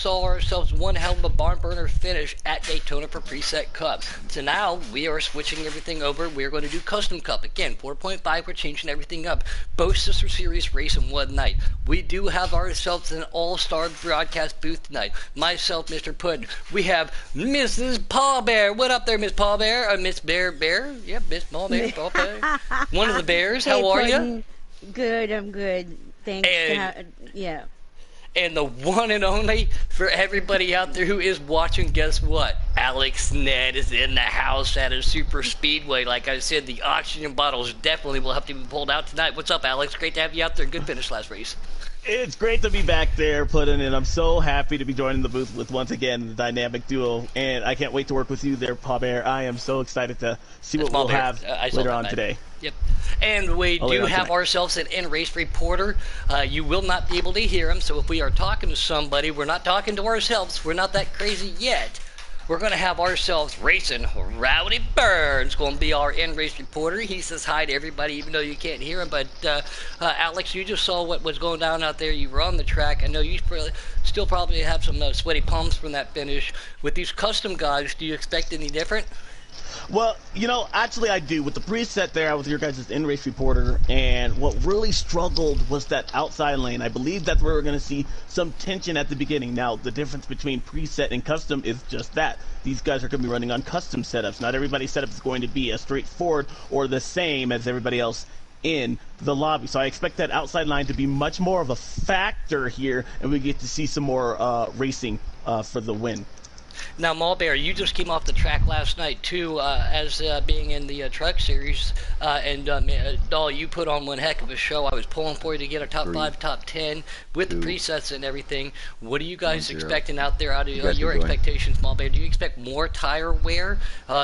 saw ourselves one hell of a barn burner finish at Daytona for Preset Cup. So now we are switching everything over. We're going to do Custom Cup. Again, 4.5, we're changing everything up. Both Sister Series race in one night. We do have ourselves an all-star broadcast booth tonight. Myself, Mr. Puddin. We have Mrs. Paul Bear. What up there, Miss Paul Bear? Miss Bear Bear? Yep, Miss Paul Bear. Paul Bear. One of the bears. How are you? Good, I'm good. Thanks. Yeah. And the one and only for everybody out there who is watching, guess what? Alex Ned is in the house at a super speedway. Like I said, the oxygen bottles definitely will have to be pulled out tonight. What's up, Alex? Great to have you out there. Good finish last race. It's great to be back there, Puddin', and I'm so happy to be joining the booth with, once again, the dynamic duo. And I can't wait to work with you there, Paul Bear. I am so excited to see what we'll have later on today. Yep. And we do have ourselves an in-race reporter. You will not be able to hear him, so if we are talking to somebody, we're not talking to ourselves. We're not that crazy yet. We're going to have ourselves racing. Rowdy Burns going to be our in-race reporter. He says hi to everybody, even though you can't hear him. But, Alex, you just saw what was going down out there. You were on the track. I know you still probably have some sweaty palms from that finish. With these custom guys, do you expect any different? Well, you know, actually I do. With the preset there, I was your guys' in-race reporter, and what really struggled was that outside lane. I believe that we were going to see some tension at the beginning. Now, the difference between preset and custom is just that. These guys are going to be running on custom setups. Not everybody's setup is going to be as straightforward or the same as everybody else in the lobby. So I expect that outside line to be much more of a factor here, and we get to see some more racing for the win. Now, Malbear, you just came off the track last night, too, as being in the truck series. Doll, you put on one heck of a show. I was pulling for you to get a top 5, top 10 with the presets and everything. What are you guys expecting out there out of your expectations, Malbear? Do you expect more tire wear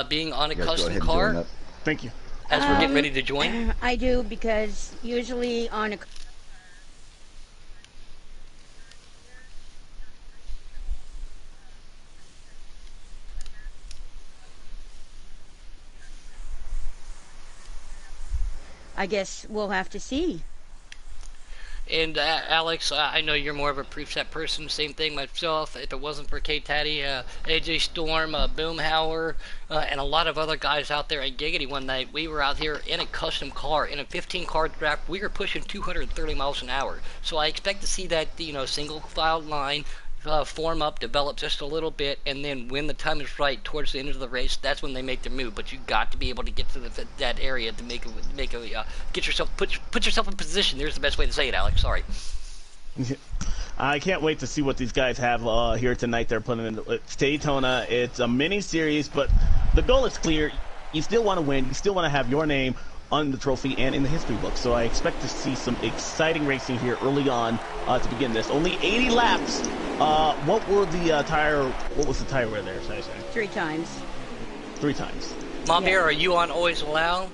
being on a custom car? Thank you. As we're getting ready to join? I do, because usually on a... I guess we'll have to see. And Alex, I know you're more of a preset person. Same thing myself. If it wasn't for K-Taddy, AJ Storm, Boomhauer, and a lot of other guys out there at Giggity one night, we were out here in a custom car, in a 15-car draft. We were pushing 230 miles an hour. So I expect to see that, single file line form up, develop just a little bit, and then when the time is right towards the end of the race, that's when they make their move. But you got to be able to get to that area to get yourself put yourself in position. There's the best way to say it, Alex. Sorry. I can't wait to see what these guys have here tonight. They're putting in Daytona. It's a mini series, but the goal is clear. You still want to win. You still want to have your name on the trophy and in the history book. So I expect to see some exciting racing here early on to begin this. Only 80 laps. What was the tire wear there? Should I say? 3 times. 3 times. Mom Bear, are you on Always Allow?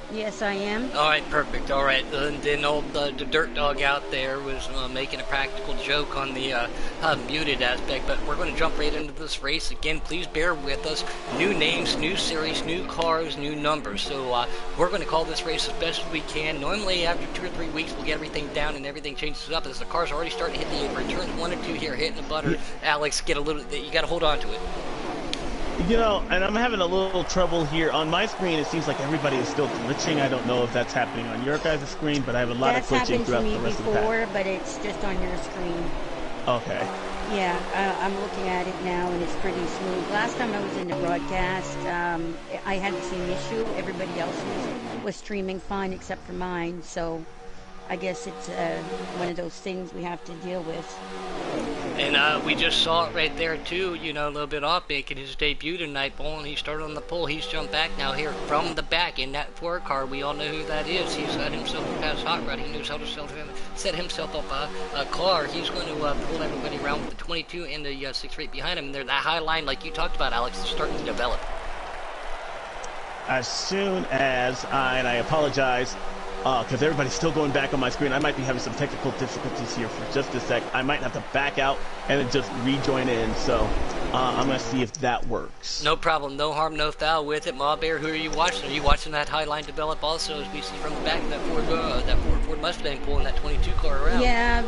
Yes, I am. All right, perfect. All right, then old the dirt dog out there was making a practical joke on the muted aspect, but we're going to jump right into this race. Again, please bear with us. New names, new series, new cars, new numbers. So we're going to call this race as best as we can. Normally, after 2 or 3 weeks, we'll get everything down and everything changes up. As the cars are already starting to hit the apron, turns 1 and 2 here, hitting the butter. Yeah. Alex, you got to hold on to it. You know, and I'm having a little trouble here. On my screen, it seems like everybody is still glitching. I don't know if that's happening on your guys' screen, but I have a lot of glitching throughout the rest of the pack. That's happened to me before, but it's just on your screen. Okay. Yeah, I'm looking at it now, and it's pretty smooth. Last time I was in the broadcast, I had the same issue. Everybody else was streaming fine except for mine, so I guess it's one of those things we have to deal with. And we just saw it right there, too, a little bit off, making his debut tonight, Bull, and he started on the pole. He's jumped back now here from the back in that 4 car. We all know who that is. He's got himself past Hot Rod. He knows how to set himself up a car. He's going to pull everybody around with the 22 and the 6 right behind him. And that high line, like you talked about, Alex, is starting to develop. As soon as I apologize, because everybody's still going back on my screen. I might be having some technical difficulties here for just a sec. I might have to back out and then just rejoin in. So I'm going to see if that works. No problem. No harm, no foul with it. Ma Bear, who are you watching? Are you watching that high line develop also, as we see from the back of that Ford Mustang pulling that 22 car around? Yeah,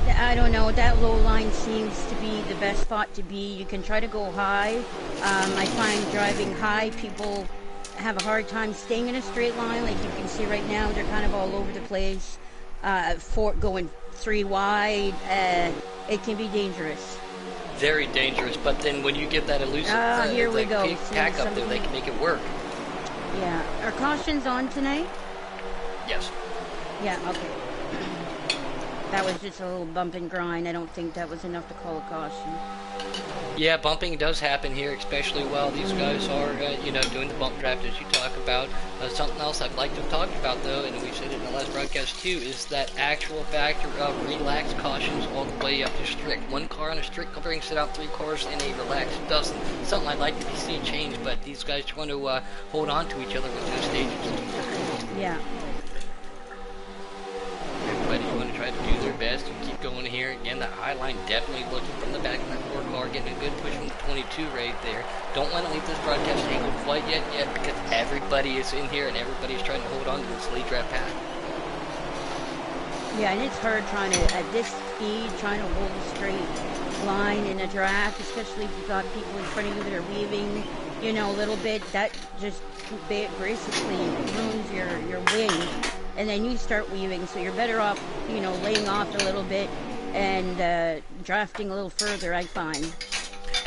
I don't know. That low line seems to be the best spot to be. You can try to go high. I find driving high, people have a hard time staying in a straight line. Like you can see right now, they're kind of all over the place. Going 3 wide, it can be dangerous. Very dangerous. But then when you get that elusive here we go. pack up there, they can make it work. Yeah. Are cautions on tonight? Yes. Yeah. Okay. That was just a little bump and grind. I don't think that was enough to call a caution. Yeah, bumping does happen here, especially while these guys are, doing the bump draft as you talk about. Something else I'd like to talk about, though, and we said it in the last broadcast too, is that actual factor of relaxed cautions all the way up to strict. One car on a strict brings it out, 3 cars in a relaxed doesn't. Something I'd like to see change, but these guys want to hold on to each other with those stages. Yeah. Everybody's going to try to do their best and keep going here. Again, that high line definitely looking from the back of that 4 car, getting a good push from the 22 right there. Don't want to leave this broadcast angle quite yet because everybody is in here and everybody is trying to hold on to this lead draft path. Yeah, and it's hard trying to, at this speed, trying to hold a straight line in a draft, especially if you've got people in front of you that are weaving, a little bit. That just basically ruins your wing. And then you start weaving, so you're better off, laying off a little bit and drafting a little further, I find.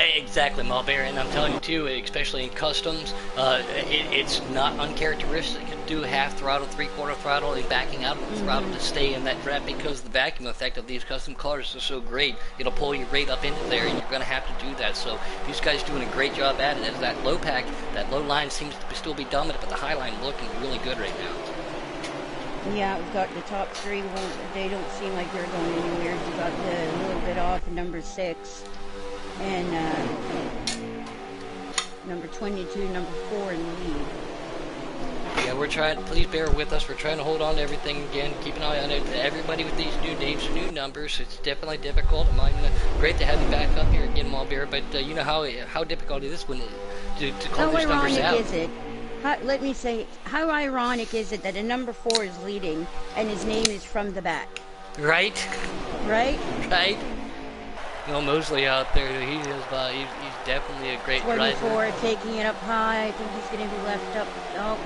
Exactly, Mulberry, and I'm telling you too, especially in customs, it's not uncharacteristic to do half throttle, 3/4 throttle, and backing out of the throttle to stay in that draft because the vacuum effect of these custom cars is so great. It'll pull you right up into there, and you're going to have to do that. So these guys doing a great job at it. As that low pack, that low line seems to still be dominant, but the high line looking really good right now. Yeah, we've got the top 3. They don't seem like they're going anywhere. We got a little bit off number 6 and number 22, number 4 in the lead. Yeah, we're trying. Please bear with us. We're trying to hold on to everything again. Keep an eye on it. Everybody with these new names, new numbers. It's definitely difficult. Great to have you back up here again, Mulberry. But you know how difficult it is when to call these numbers out. How ironic is it? Let me say, how ironic is it that a number 4 is leading and his name is from the back? Right? Right? Right? Mosley out there, he's definitely a great 24, driver. taking it up high. I think he's going to be left up. Oh,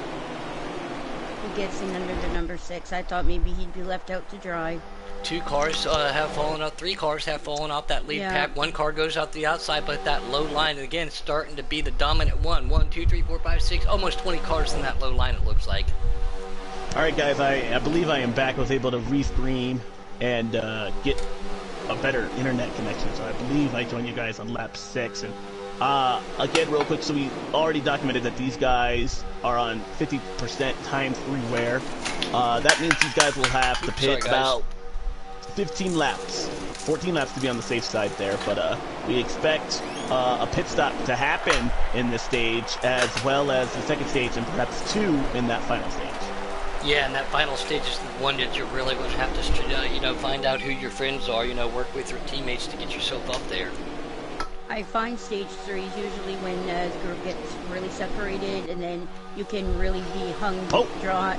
he gets in under the number 6. I thought maybe he'd be left out to dry. 2 cars have fallen off. 3 cars have fallen off that lead pack. 1 car goes out the outside, but that low line again starting to be the dominant one. 1, 2, 3, 4, 5, 6, almost 20 cars in that low line. It looks like. All right, guys, I believe I am back. I was able to restream and get a better internet connection. So I believe I joined you guys on lap 6. And again, real quick, so we already documented that these guys are on 50% times 3 wear. That means these guys will have to pit about 15 laps, 14 laps to be on the safe side there, but we expect a pit stop to happen in this stage, as well as the second stage, and perhaps 2 in that final stage. Yeah, and that final stage is the one that you really would have to, find out who your friends are, work with your teammates to get yourself up there. I find stage 3 is usually when the group gets really separated, and then you can really be hung draw.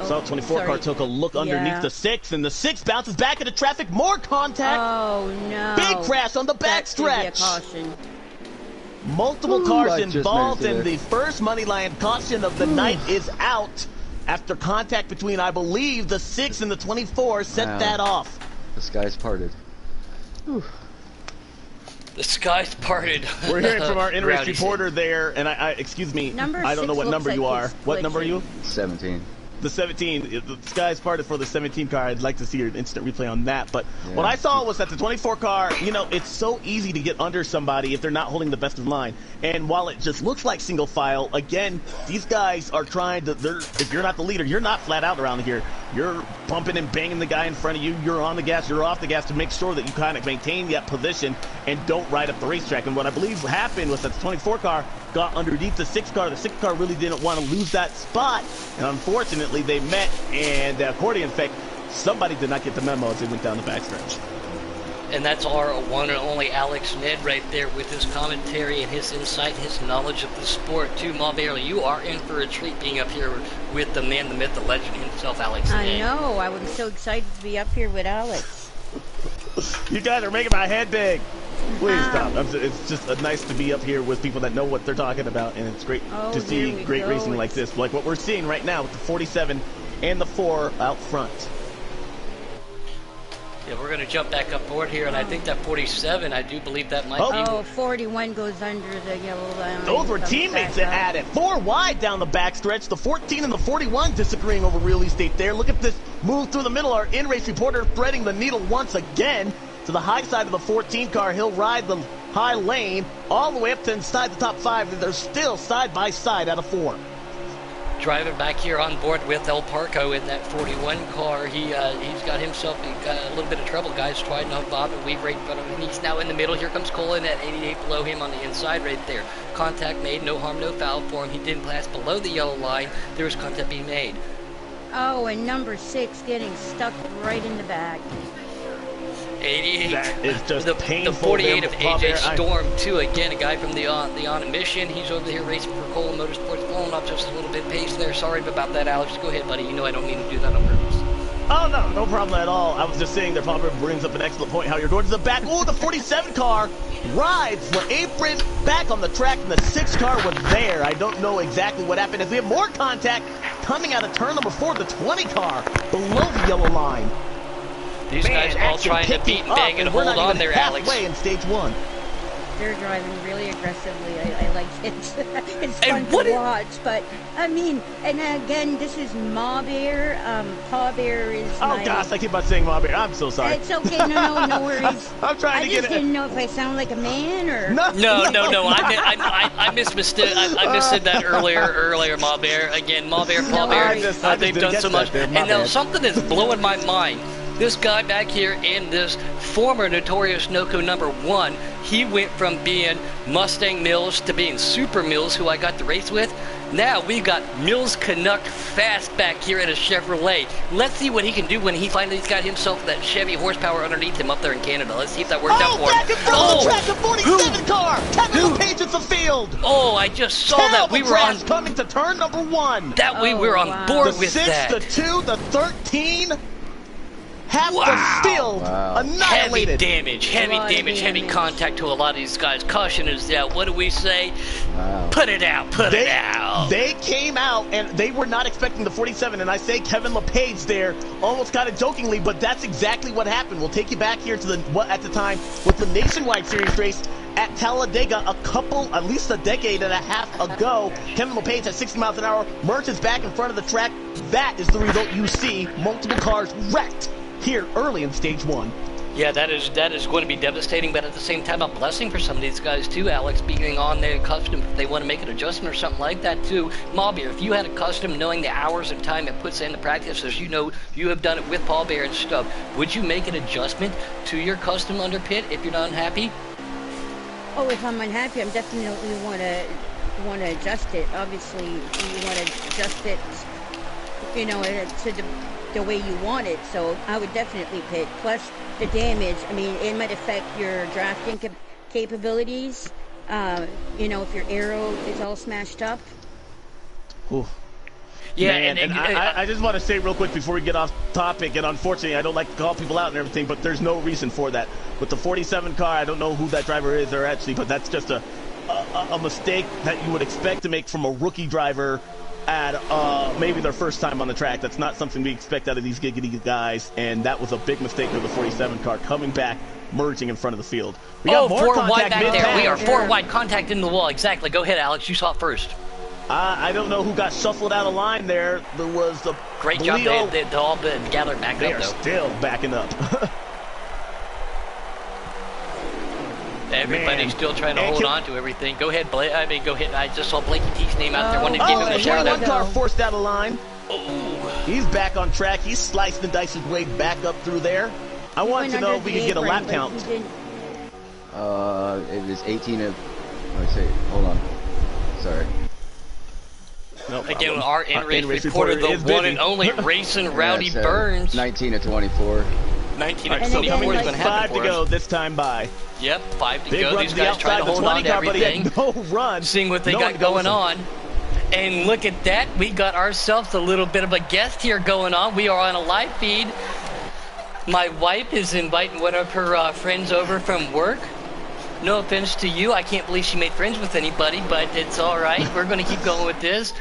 So 24 car took a look underneath the 6, and the 6 bounces back into traffic. More contact. Oh no! Big crash on the backstretch. Caution. Multiple cars involved, and the first money line caution of the night is out after contact between, I believe, the 6 and the 24 set that off. The skies parted. Whew. The skies parted. We're hearing from our in-race reporter there, and excuse me, I don't know what number you are. What number are you? 17. The 17, the skies parted for the 17 car. I'd like to see your instant replay on that. But what I saw was that the 24 car, it's so easy to get under somebody if they're not holding the best of line. And while it just looks like single file, again, these guys are trying to, if you're not the leader, you're not flat out around here. You're bumping and banging the guy in front of you. You're on the gas, you're off the gas to make sure that you kind of maintain that position and don't ride up the racetrack. And what I believe happened was that the 24 car got underneath the 6 car. The 6 car really didn't want to lose that spot. And unfortunately, they met, and the accordion effect, somebody did not get the memo as they went down the backstretch. And that's our one and only Alex Ned right there with his commentary and his insight and his knowledge of the sport, too. Mulberry, you are in for a treat being up here with the man, the myth, the legend himself, Alex Ned. I know. I was so excited to be up here with Alex. You guys are making my head big. Please stop. It's just nice to be up here with people that know what they're talking about, and it's great to see great racing like this, like what we're seeing right now with the 47 and the 4 out front. Yeah, we're going to jump back up board here, and I think that 47, I do believe that might be... Oh, 41 goes under the yellow line. Those were teammates that had it. 4 wide down the backstretch. The 14 and the 41 disagreeing over real estate there. Look at this move through the middle. Our in-race reporter threading the needle once again to the high side of the 14 car. He'll ride the high lane all the way up to inside the top 5. They're still side by side out of 4. Driving back here on board with El Parco in that 41 car. He's got himself a little bit of trouble, guys, trying to bob and weave right in front of him. He's now in the middle. Here comes Colin at 88 below him on the inside right there. Contact made, no harm, no foul for him. He didn't pass below the yellow line. There was contact being made. Oh, and number 6 getting stuck right in the back. 88. That is just the painful. The 48 of AJ there. Storm, too. Again, a guy from the on a mission. He's over here racing for Cole Motorsports, pulling up just a little bit pace there. Sorry about that, Alex. Go ahead, buddy. You know I don't mean to do that on purpose. Oh, no, no problem at all. I was just saying that Popper brings up an excellent point, how you're going to the back. Oh, the 47 car rides the apron back on the track, and the 6 car was there. I don't know exactly what happened as we have more contact coming out of turn number 4, the 20 car below the yellow line. These guys all trying to beat and bang and hold on there, Alex. In stage 1. They're driving really aggressively. I like it. It's fun to watch. But, I mean, and again, this is Ma Bear. Pa Bear is Oh, gosh, I keep on saying Ma Bear. I'm so sorry. It's okay. No worries. I'm trying to get it. I just didn't know if I sound like a man or... No. I mismisstood. I missaid that earlier, Ma Bear. Again, Ma Bear, Pa Bear. They've done so much. And now something is blowing my mind. This guy back here in this former Notorious Noco number 1, he went from being Mustang Mills to being Super Mills, who I got to race with. Now we've got Mills Canuck Fast back here in a Chevrolet. Let's see what he can do when he finally got himself that Chevy horsepower underneath him up there in Canada. Let's see if that worked out for him. Back in front of the track, the 47 car! Kevin LePage at the field! Oh, I just saw that we were on... coming to turn number 1. That we were on board with that. The 6, the 2, the 13... Half the field annihilated. Heavy damage, heavy contact to a lot of these guys. Caution is out. What do we say? Put it out, put it out. They came out, and they were not expecting the 47, and I say Kevin LePage there, almost kind of jokingly, but that's exactly what happened. We'll take you back here to the what at the time was the Nationwide Series race at Talladega at least a decade and a half ago. Kevin LePage at 60 miles an hour, merges back in front of the track. That is the result you see. Multiple cars wrecked here early in stage 1. Yeah, that is going to be devastating, but at the same time, a blessing for some of these guys too, Alex, being on their custom. If they want to make an adjustment or something like that too. Paul Bear, if you had a custom, knowing the hours and time it puts into practice, as you know, you have done it with Paul Bear and stuff, would you make an adjustment to your custom under pit if you're not unhappy? Oh, if I'm unhappy, I'm definitely want to adjust it. Obviously, you want to adjust it, you know, to the way you want it. So I would definitely pit. Plus the damage. I mean, it might affect your drafting capabilities. You know, if your arrow is all smashed up. Ooh. Yeah, man, and I just want to say real quick before we get off topic, and unfortunately I don't like to call people out and everything, but there's no reason for that. With the 47 car, I don't know who that driver is or actually, but that's just a mistake that you would expect to make from a rookie driver at maybe their first time on the track. That's not something we expect out of these giggity guys, and that was a big mistake of the 47 car coming back, merging in front of the field. We got more 4 wide back there. We are 4 Yeah. wide contact in the wall. Exactly. Go ahead, Alex. You saw it first. I don't know who got shuffled out of line there. There was the Great job. They all been gathered back They up, are though. still backing up. Everybody's still trying to hold on to everything. Go ahead, Blake. Go ahead. I just saw Blakey T's name out there. Wanted to give him a shout the out. 41 car forced out of line. Oh. He's back on track. He's sliced and diced his way back up through there. I wanted to know if we could get a lap count. It was 18 of... Let me see. Hold on. Sorry. No Again, problem. our in-race reporter, the is one busy. and only Racing Rowdy Yeah, so Burns. 19 of 24. 19 All right, of so 24 coming is in going to happen 5 to for go us. this time by. Yep, 5 to Big go. run These to the guys trying outside to the hold on 20 to car, but he everything. had no run. Seeing what they No got one goes going on. And look at that. We got ourselves a little bit of a guest here going on. We are on a live feed. My wife is inviting one of her friends over from work. No offense to you, I can't believe she made friends with anybody, but it's all right. We're going to keep going with this.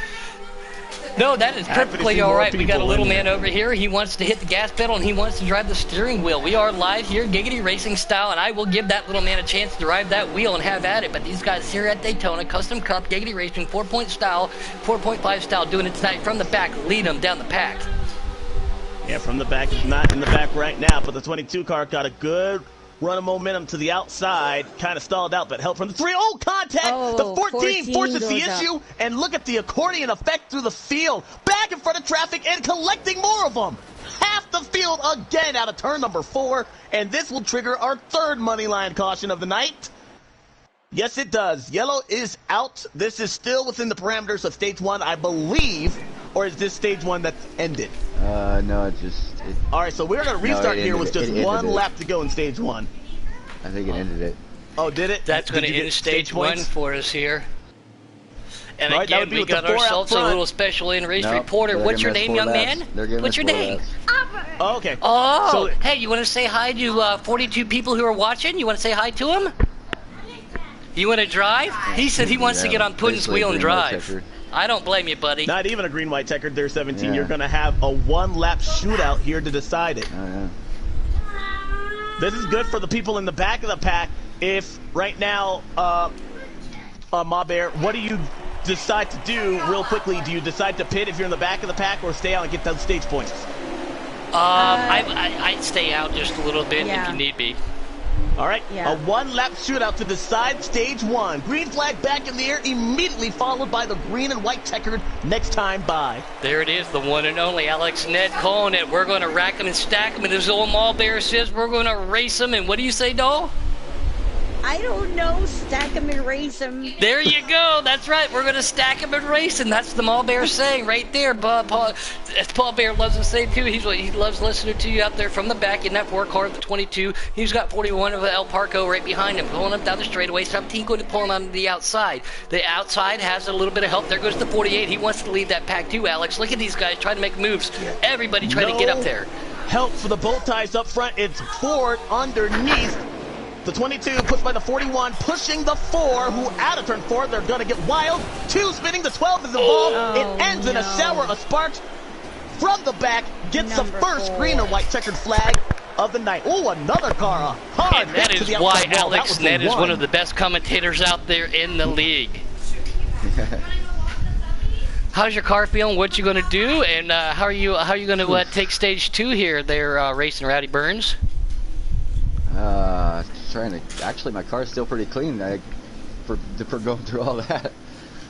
No, that is perfectly all right. We got a little man over here. He wants to hit the gas pedal and he wants to drive the steering wheel. We are live here, Giggity Racing style, and I will give that little man a chance to drive that wheel and have at it. But these guys here at Daytona, Custom Cup, Giggity Racing, 4-point style, 4.5 style, doing it tonight from the back, lead them down the pack. Yeah, from the back. He's not in the back right now, but the 22 car got a good run of momentum to the outside, kind of stalled out, but help from the 3. Oh, contact! The 14 forces the issue, and look at the accordion effect through the field. Back in front of traffic and collecting more of them. Half the field again out of turn number 4, and this will trigger our 3rd money line caution of the night. Yes, it does. Yellow is out. This is still within the parameters of stage 1, I believe, or is this stage 1 that's ended? No, it just... All right, so we're going to restart here with just one lap to go in stage 1. I think it ended it. Oh, did it? That's going to end stage 1 for us here. And right, again, we got ourselves a little special in-race reporter. What's your name, young man? What's your name? Oh, okay. Oh, so, hey, you want to say hi to 42 people who are watching? You want to say hi to them? You want to drive? He said he wants to get on Putin's wheel and drive. I don't blame you, buddy. Not even a green, white checkered there, 17. Yeah. You're going to have a one-lap shootout here to decide it. Oh, yeah. This is good for the people in the back of the pack. If right now, Ma Bear, what do you decide to do real quickly? Do you decide to pit if you're in the back of the pack or stay out and get those stage points? I'd stay out just a little bit if you need be. All right, a one-lap shootout to decide stage 1. Green flag back in the air, immediately followed by the green and white checkered next time by. There it is, the one and only Alex Ned calling it. We're going to rack him and stack him, and as old Mall Bear says, we're going to race him. And what do you say, Doll? I don't know. Stack him and race him. There you go. That's right. We're going to stack him and race him. That's the Mall Bear saying right there. Paul Bear loves to say, too. He loves listening to you out there from the back in that 4 car, the 22. He's got 41 of El Parco right behind him, pulling up down the straightaway. 17 going to pull him on the outside. The outside has a little bit of help. There goes the 48. He wants to lead that pack, too, Alex. Look at these guys trying to make moves. Everybody trying to get up there. Help for the bow ties up front. It's Ford underneath. The 22 pushed by the 41, pushing the 4, who out of turn 4, they're going to get wild. 2 spinning, the 12 is involved. It ends in a shower of sparks. From the back, gets the first green and white checkered flag of the night. Oh, another car. Hard and that is why Alex Ned is one of the best commentators out there in the league. How's your car feeling? What you going to do? And how are you going to take stage 2 here there, racing Rowdy Burns? Actually, my car's still pretty clean. For going through all that.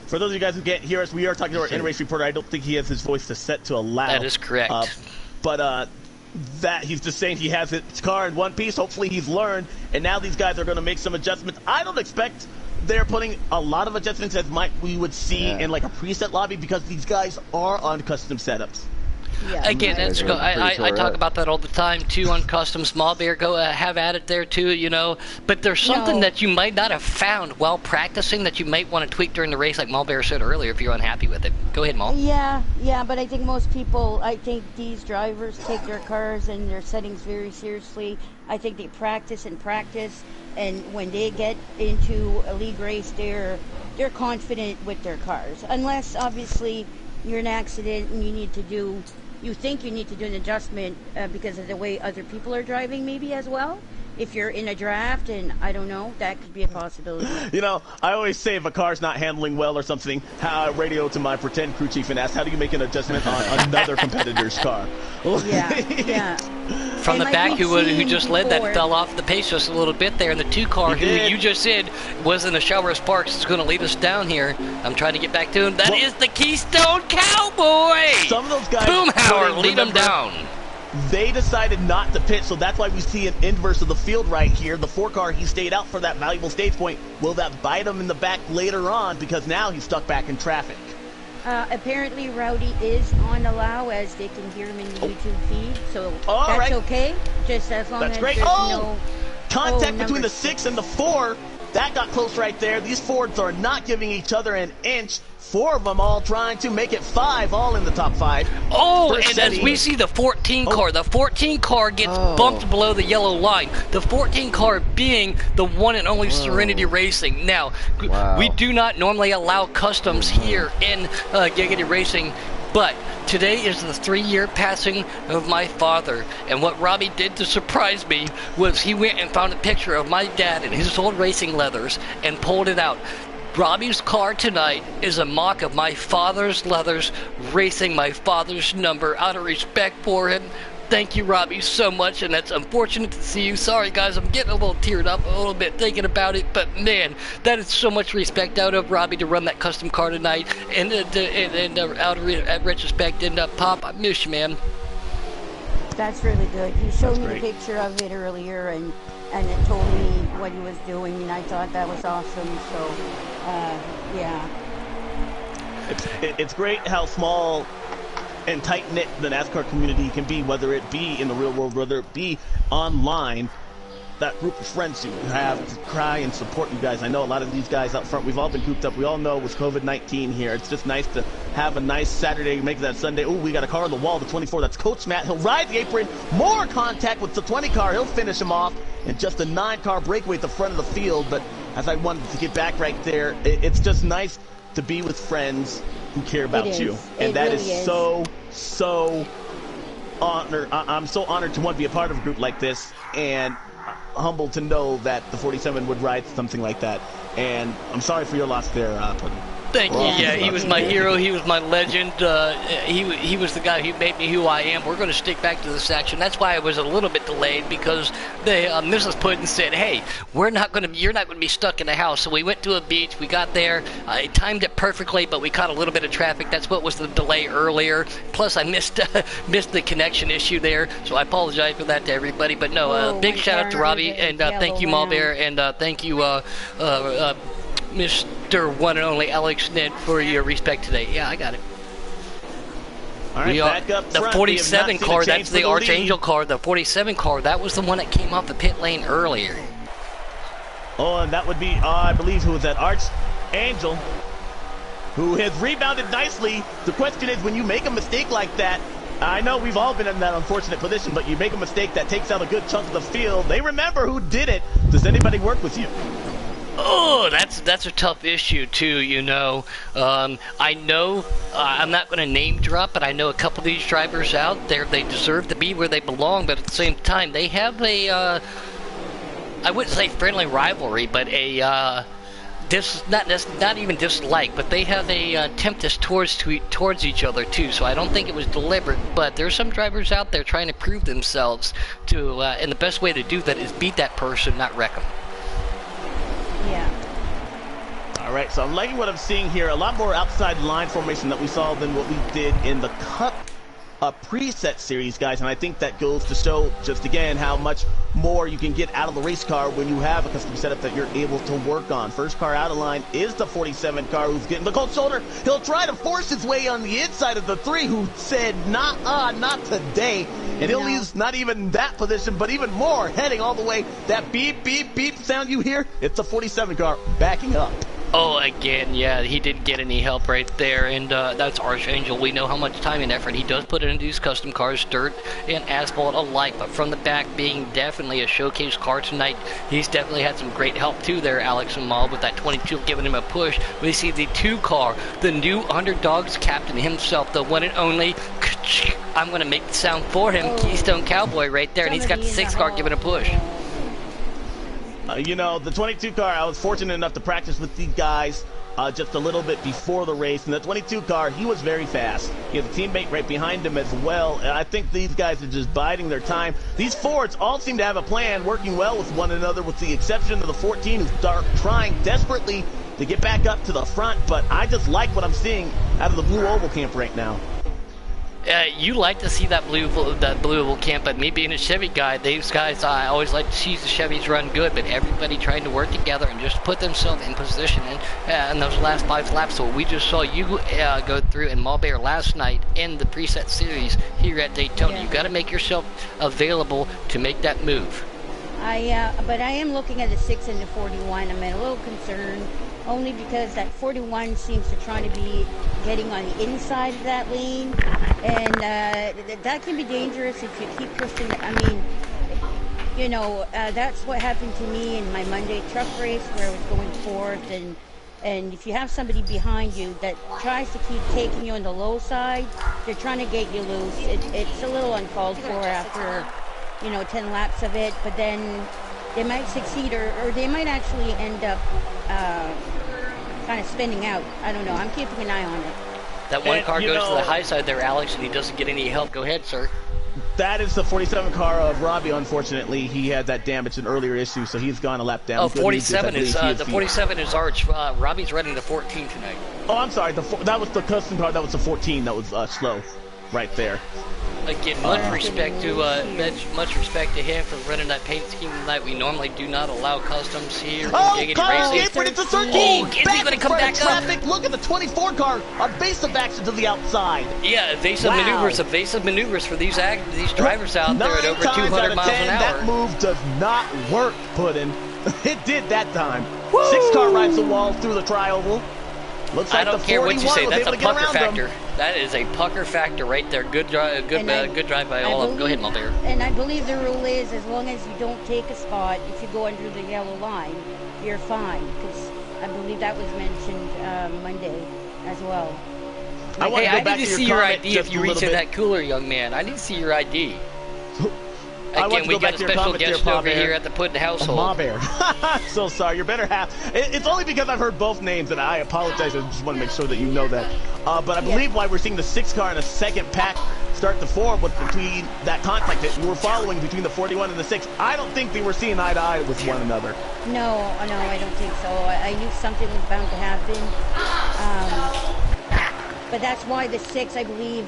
For those of you guys who can't hear us, we are talking to our in-race reporter. I don't think he has his voice to set to allow. That is correct. But that he's just saying he has his car in one piece. Hopefully he's learned, and now these guys are going to make some adjustments. I don't expect they're putting a lot of adjustments as we would see in like a preset lobby, because these guys are on custom setups. Yeah, again, that's I talk about that all the time too on custom. Small Bear, go have at it there too, you know. But there's something that you might not have found while practicing that you might want to tweak during the race, like Mall Bear said earlier, if you're unhappy with it. Go ahead, Mall. Yeah, but I think most people, I think these drivers take their cars and their settings very seriously. I think they practice, and when they get into a league race, they're confident with their cars, unless obviously you're in an accident and you think you need to do an adjustment because of the way other people are driving, maybe as well. If you're in a draft, and I don't know, that could be a possibility. You know, I always say if a car's not handling well or something, I radio to my pretend crew chief and ask, how do you make an adjustment on another competitor's car? Yeah. From the back, who just led that fell off the pace just a little bit there. And the 2 car who you just said was in a shower of sparks is going to lead us down here. I'm trying to get back to him. That is the Keystone Cowboy! Some of those guys... Boomhauer, lead them down. They decided not to pit, so that's why we see an inverse of the field right here. The 4 car, he stayed out for that valuable stage point. Will that bite him in the back later on, because now he's stuck back in traffic? Apparently Rowdy is on allow, as they can hear him in the YouTube feed, so that's okay, just as long as there's no contact between the 6 and the 4. That got close right there. These Fords are not giving each other an inch. 4 of them all trying to make it 5, all in the top 5. Oh, First and Chevy. as we see the 14 car, the 14 car gets bumped below the yellow line. The 14 car being the one and only Serenity Racing. Now, we do not normally allow customs here in Giggity Racing, but today is the 3-year passing of my father, and what Robbie did to surprise me was he went and found a picture of my dad in his old racing leathers and pulled it out. Robbie's car tonight is a mock of my father's leathers, racing my father's number out of respect for him. Thank you, Robbie, so much, and that's unfortunate to see you. Sorry, guys, I'm getting a little teared up a little bit thinking about it, but man, that is so much respect out of Robbie to run that custom car tonight, and out of retrospect, and Pop, I miss you, man. That's really good. You showed me the picture of it earlier, and it told me what he was doing, and I thought that was awesome. So, yeah. It's great how small and tight-knit the NASCAR community can be, whether it be in the real world, whether it be online. That group of friends you have to cry and support you guys. I know a lot of these guys out front, we've all been cooped up. We all know with COVID-19 here, it's just nice to have a nice Saturday, make that Sunday. Oh, we got a car on the wall, the 24. That's Coach Matt. He'll ride the apron. More contact with the 20 car. He'll finish him off. And just a 9-car breakaway at the front of the field. But as I wanted to get back right there, it's just nice to be with friends who care about you. And that really is so honored. I'm so honored to want to be a part of a group like this, and humbled to know that the 47 would ride something like that. And I'm sorry for your loss there, Puddin. Thank you. Yeah, he was my hero. He was my legend. He was the guy who made me who I am. We're going to stick back to this action. That's why I was a little bit delayed, because Mrs. Puddin said, "Hey, you're not going to be stuck in the house." So we went to a beach. We got there. I timed it perfectly, but we caught a little bit of traffic. That's what was the delay earlier. Plus, I missed the connection issue there. So I apologize for that to everybody. But no, big shout out to Robbie, and thank you, Malbear, and thank you, Mr. One and Only Alex Ned, for your respect today. Yeah, I got it. All right, back up front. The 47 car, that's the Archangel car. The 47 car, that was the one that came off the pit lane earlier. Oh, and that would be, I believe, who was that? Archangel, who has rebounded nicely. The question is, when you make a mistake like that, I know we've all been in that unfortunate position, but you make a mistake that takes out a good chunk of the field. They remember who did it. Does anybody work with you? Oh, that's a tough issue too, you know. I know, I'm not going to name drop, but I know a couple of these drivers out there. They deserve to be where they belong, but at the same time, they have a, I wouldn't say friendly rivalry, but a, not even dislike, but they have a tempest towards each other too. So I don't think it was deliberate, but there's some drivers out there trying to prove themselves to, and the best way to do that is beat that person, not wreck them. Yeah. All right, so I'm liking what I'm seeing here. A lot more outside line formation that we saw than what we did in the Cup preset series, guys. And I think that goes to show, just again, how much more you can get out of the race car when you have a custom setup that you're able to work on. First car out of line is the 47 car, who's getting the cold shoulder. He'll try to force his way on the inside of the 3, who said, not today. And he'll use not even that position, but even more, heading all the way. That beep, beep, beep sound you hear, it's a 47 car backing up. Oh, again, yeah, he didn't get any help right there, and that's Archangel. We know how much time and effort he does put into these custom cars, dirt and asphalt alike, but from the back, being definitely a showcase car tonight, he's definitely had some great help too there, Alex and Mal, with that 22 giving him a push. We see the 2 car, the new Underdogs captain himself, the one and only, I'm going to make the sound for him, Keystone Cowboy right there, and he's got the 6 car giving a push. You know, the 22 car, I was fortunate enough to practice with these guys just a little bit before the race. And the 22 car, he was very fast. He has a teammate right behind him as well. And I think these guys are just biding their time. These Fords all seem to have a plan, working well with one another, with the exception of the 14, who's trying desperately to get back up to the front. But I just like what I'm seeing out of the Blue Oval camp right now. You like to see that blue oval camp, but me being a Chevy guy, these guys, I always like to see the Chevys run good, but everybody trying to work together and just put themselves in position in those last 5 laps. So we just saw you go through in Malbear last night in the preset series here at Daytona. You got to make yourself available to make that move. But I am looking at the 6 and the 41. I'm a little concerned, only because that 41 seems to try to be getting on the inside of that lane, and that can be dangerous if you keep pushing. I mean, that's what happened to me in my Monday truck race where I was going fourth, and if you have somebody behind you that tries to keep taking you on the low side, they're trying to get you loose. It's a little uncalled for after 10 laps of it, but then they might succeed or they might actually end up kind of spinning out. I don't know. I'm keeping an eye on it. That one car goes to the high side there, Alex, and he doesn't get any help. Go ahead, sir. That is the 47 car of Robbie. Unfortunately, he had that damage in earlier issue, so he's gone a lap down. Oh, 47 is the 47 is Arch. Robbie's running the 14 tonight. Oh, I'm sorry. That was the custom car. That was the 14. That was slow, right there. Again, much respect to him for running that paint scheme tonight. We normally do not allow customs here. Racing. But it's a 13. Oh, is he going to come back traffic. up? Look at the 24 car. Evasive action to the outside. Yeah, evasive maneuvers for these drivers out there at over 200 miles an hour. That move does not work, Puddin'. It did that time. Woo! 6 car rides the wall through the tri-oval. Looks like I don't care what you say. That's a pucker factor. Them. That is a pucker factor right there. Good drive by all of them. Go ahead, Mulder. And I believe the rule is, as long as you don't take a spot, if you go under the yellow line, you're fine. Because I believe that was mentioned Monday as well. I need to see your ID if you reach in that cooler, young man. I need to see your ID. Again, we got a special guest over here at the Puddin' household. Ma Bear. So sorry, your better half. It's only because I've heard both names, and I apologize. I just want to make sure that you know that. But I believe why we're seeing the 6 car and a second pack start to form between that contact that we're following between the 41 and the 6. I don't think they were seeing eye to eye with one another. No, I don't think so. I knew something was bound to happen. But that's why the 6, I believe,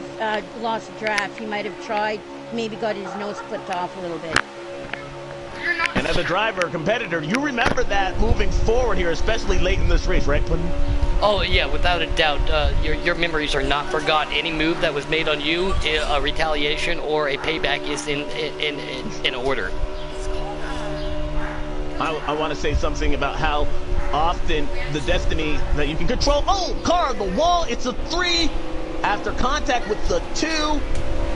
lost the draft. He might have tried. Maybe got his nose clipped off a little bit. And as a driver, competitor, you remember that moving forward here, especially late in this race, right, Puddin'? Oh, yeah, without a doubt. Your memories are not forgotten. Any move that was made on you, a retaliation or a payback is in order. I want to say something about how often the destiny that you can control. Oh, car on the wall, it's a 3. After contact with the 2,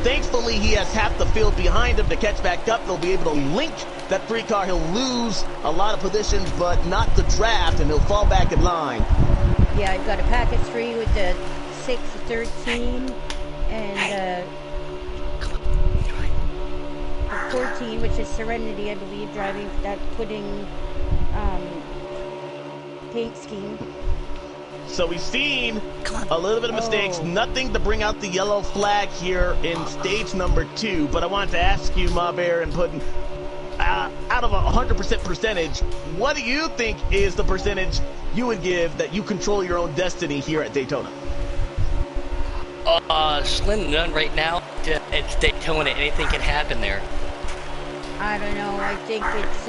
thankfully he has half the field behind him to catch back up. They'll be able to link that 3 car. He'll lose a lot of positions, but not the draft, and he'll fall back in line. Yeah, you've got a packet 3 with the 6, 13, and the 14, which is Serenity, I believe, driving that Pudding paint scheme. So we've seen a little bit of mistakes. Nothing to bring out the yellow flag here in stage number 2. But I wanted to ask you, Ma Bear and Puddin', out of 100% percentage, what do you think is the percentage you would give that you control your own destiny here at Daytona? Slim to none right now. It's Daytona. Anything can happen there. I don't know. I think it's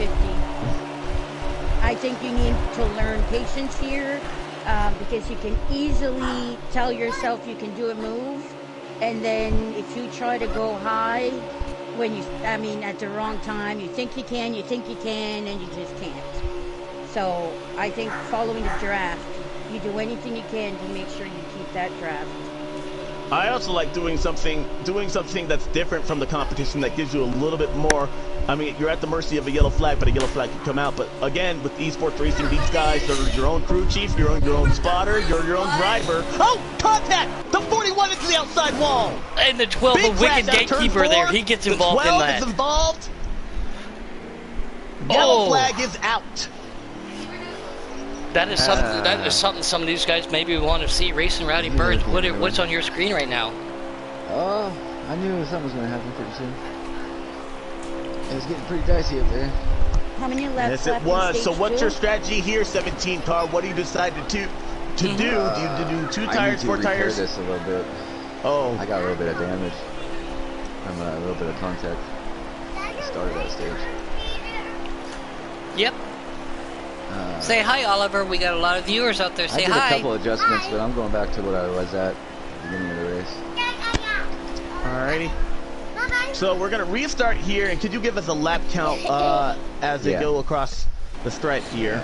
50-50. I think you need to learn patience here because you can easily tell yourself you can do a move, and then if you try to go high at the wrong time, you think you can, and you just can't. So I think following the draft, you do anything you can to make sure you keep that draft. I also like doing something that's different from the competition that gives you a little bit more. I mean, you're at the mercy of a yellow flag, but a yellow flag can come out. But again, with esports racing, these guys are your own crew chief, your own spotter, you're your own driver. Oh, contact! The 41 into the outside wall. And the 12, Big the wicked gatekeeper there, he gets involved in that. The 12 is involved. Yellow flag is out. That is something some of these guys maybe want to see. Racing Rowdy Birds, what's on your screen right now? I knew something was going to happen pretty soon. It was getting pretty dicey up there. How many laps left? Yes, it was. So what's your strategy here, 17 car? What do you decide to do? Do you do 2 tires, 4 tires? I need to repair this a little bit. Oh. I got a little bit of damage from a little bit of contact. Started that stage. Yep. Say hi, Oliver. We got a lot of viewers out there. Say hi. I did a couple adjustments, but I'm going back to what I was at the beginning of the race. Alrighty. So we're going to restart here, and could you give us a lap count as they go across the stripe here?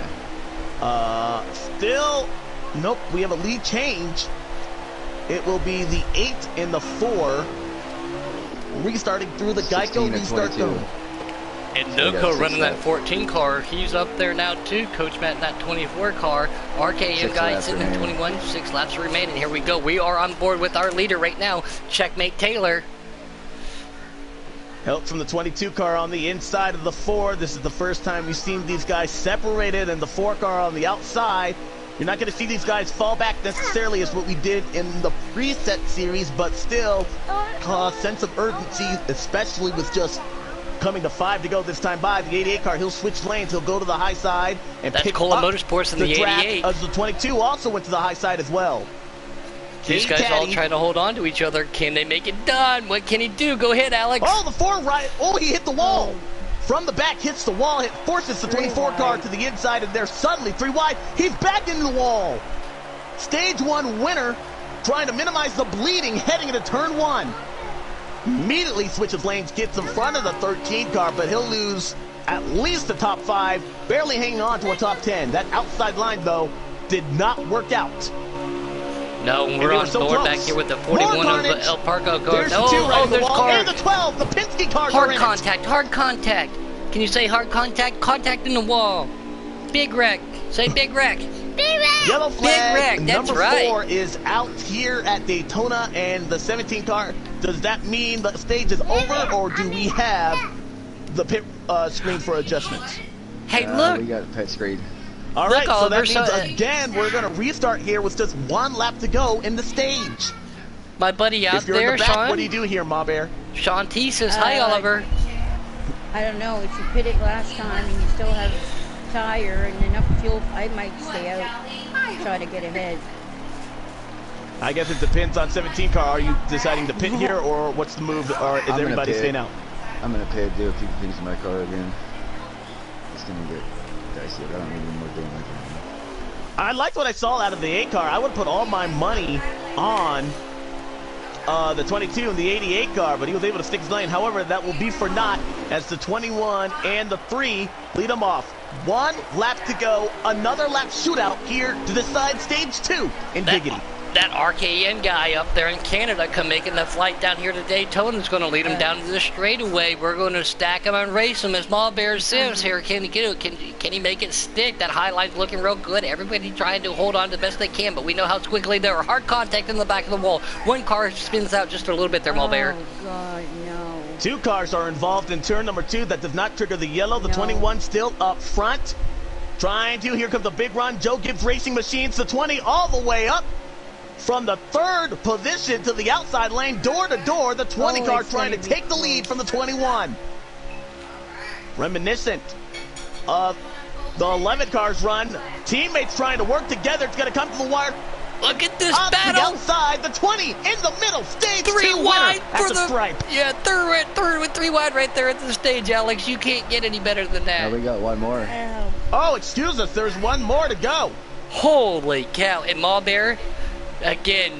Still, nope, we have a lead change. It will be the 8 and the 4. Restarting through the Geico restart zone. And Noco running that 14 car. He's up there now too. Coach Matt in that 24 car. RKM guy sitting at 21. 6 laps remaining. Here we go. We are on board with our leader right now. Checkmate Taylor. Help from the 22 car on the inside of the 4. This is the first time we've seen these guys separated, and the 4 car on the outside. You're not going to see these guys fall back necessarily as what we did in the preset series, but still, sense of urgency, especially with just coming to 5 to go this time by. The 88 car, he'll switch lanes. He'll go to the high side and That's pick Cola up Motorsports in the 88. As the 22 also went to the high side as well. These guys all trying to hold on to each other. Can they make it done? What can he do? Go ahead, Alex. Oh, the 4 right. Oh, he hit the wall. From the back, hits the wall. It forces the 24 car to the inside, and they're suddenly 3 wide. He's back into the wall. Stage 1 winner, trying to minimize the bleeding, heading into turn 1. Immediately switches lanes, gets in front of the 13 car, but he'll lose at least the top 5, barely hanging on to a top 10. That outside line, though, did not work out. No, we're on board back here with the 41 of the El Parco car. There's the 2 right there's car. And the 12, the Penske car. Hard contact, hard contact. Can you say hard contact? Contact in the wall. Big wreck. Say big wreck. Big wreck. Yellow flag. Big wreck. That's Number right. 4 is out here at Daytona, and the 17 car. Does that mean the stage is over, or do we have the pit screen for adjustments? Hey, look. We got a pit screen. All right, so that Oliver, means again we're going to restart here with just 1 lap to go in the stage. My buddy out if you're there, in the back, Sean. what do you do here, Ma Bear? Sean T says, hi, Oliver. I don't know. If you pitted last time and you still have tire and enough fuel, I might stay out, try to get ahead. I guess it depends on 17 car. Are you deciding to pit here, or what's the move, or is everybody staying out? I'm going to pit, do a few things in my car again. It's going to get dicey. I don't need any more doing like that. I liked what I saw out of the 8 car. I would put all my money on the 22 and the 88 car, but he was able to stick his lane. However, that will be for naught as the 21 and the 3 lead him off. 1 lap to go. Another lap shootout here to decide stage 2 in Giggity. That RKN guy up there in Canada making the flight down here to Daytona is going to lead him down to the straightaway. We're going to stack him and race him, as Ma Bear says here. Can he get it? Can he make it stick? That highlight's looking real good. Everybody trying to hold on the best they can, but we know how quickly there are hard contact in the back of the wall. 1 car spins out just a little bit there, Ma Bear. Oh, God, no. 2 cars are involved in turn number 2. That does not trigger the yellow. The 21 still up front. Trying to. Here comes the big run. Joe Gibbs Racing Machines. The 20 all the way up. From the 3rd position to the outside lane, door to door, the 20 car trying to take the lead from the 21. Reminiscent of the 11 car's run. Teammates trying to work together. It's going to come to the wire. Look at this Up battle. the outside, the 20 in the middle. Stage 3 2 wide at for the stripe. Yeah, third with 3 wide right there at the stage, Alex. You can't get any better than that. Now we got 1 more. Oh, excuse us. There's 1 more to go. Holy cow. And Ma Bear, again,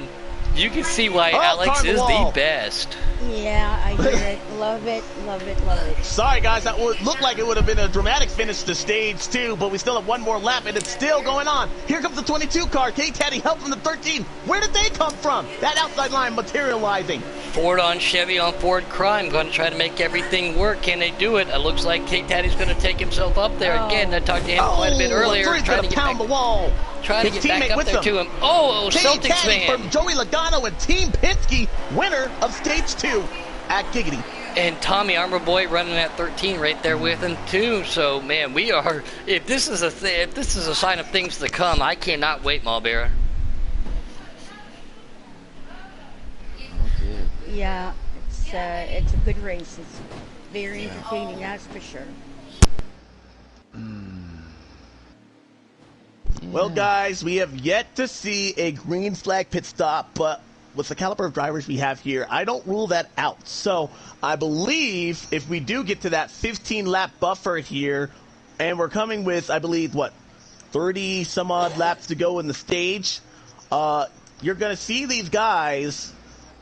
you can see why Alex is the best. Yeah, I hear it. Love it, love it, love it. Sorry, guys. That would look like it would have been a dramatic finish to stage 2, but we still have 1 more lap, and it's still going on. Here comes the 22 car. K-Taddy help from the 13. Where did they come from? That outside line materializing. Ford on Chevy on Ford Crime, going to try to make everything work. Can they do it? It looks like K-Taddy's going to take himself up there again. I talked to him quite a bit earlier. Trying to pound the wall. Trying to get back up there to him. Oh, Celtics fan. From Joey Logano and Team Penske, winner of stage 2 at Giggity. And Tommy Armor Boy running at 13 right there with him too. So man, we are. If this is a sign of things to come, I cannot wait, Malbera. Yeah, it's a good race. It's very entertaining, that's for sure. Well, guys, we have yet to see a green flag pit stop, but with the caliber of drivers we have here, I don't rule that out. So I believe if we do get to that 15-lap buffer here, and we're coming with, I believe, 30-some-odd laps to go in the stage, you're going to see these guys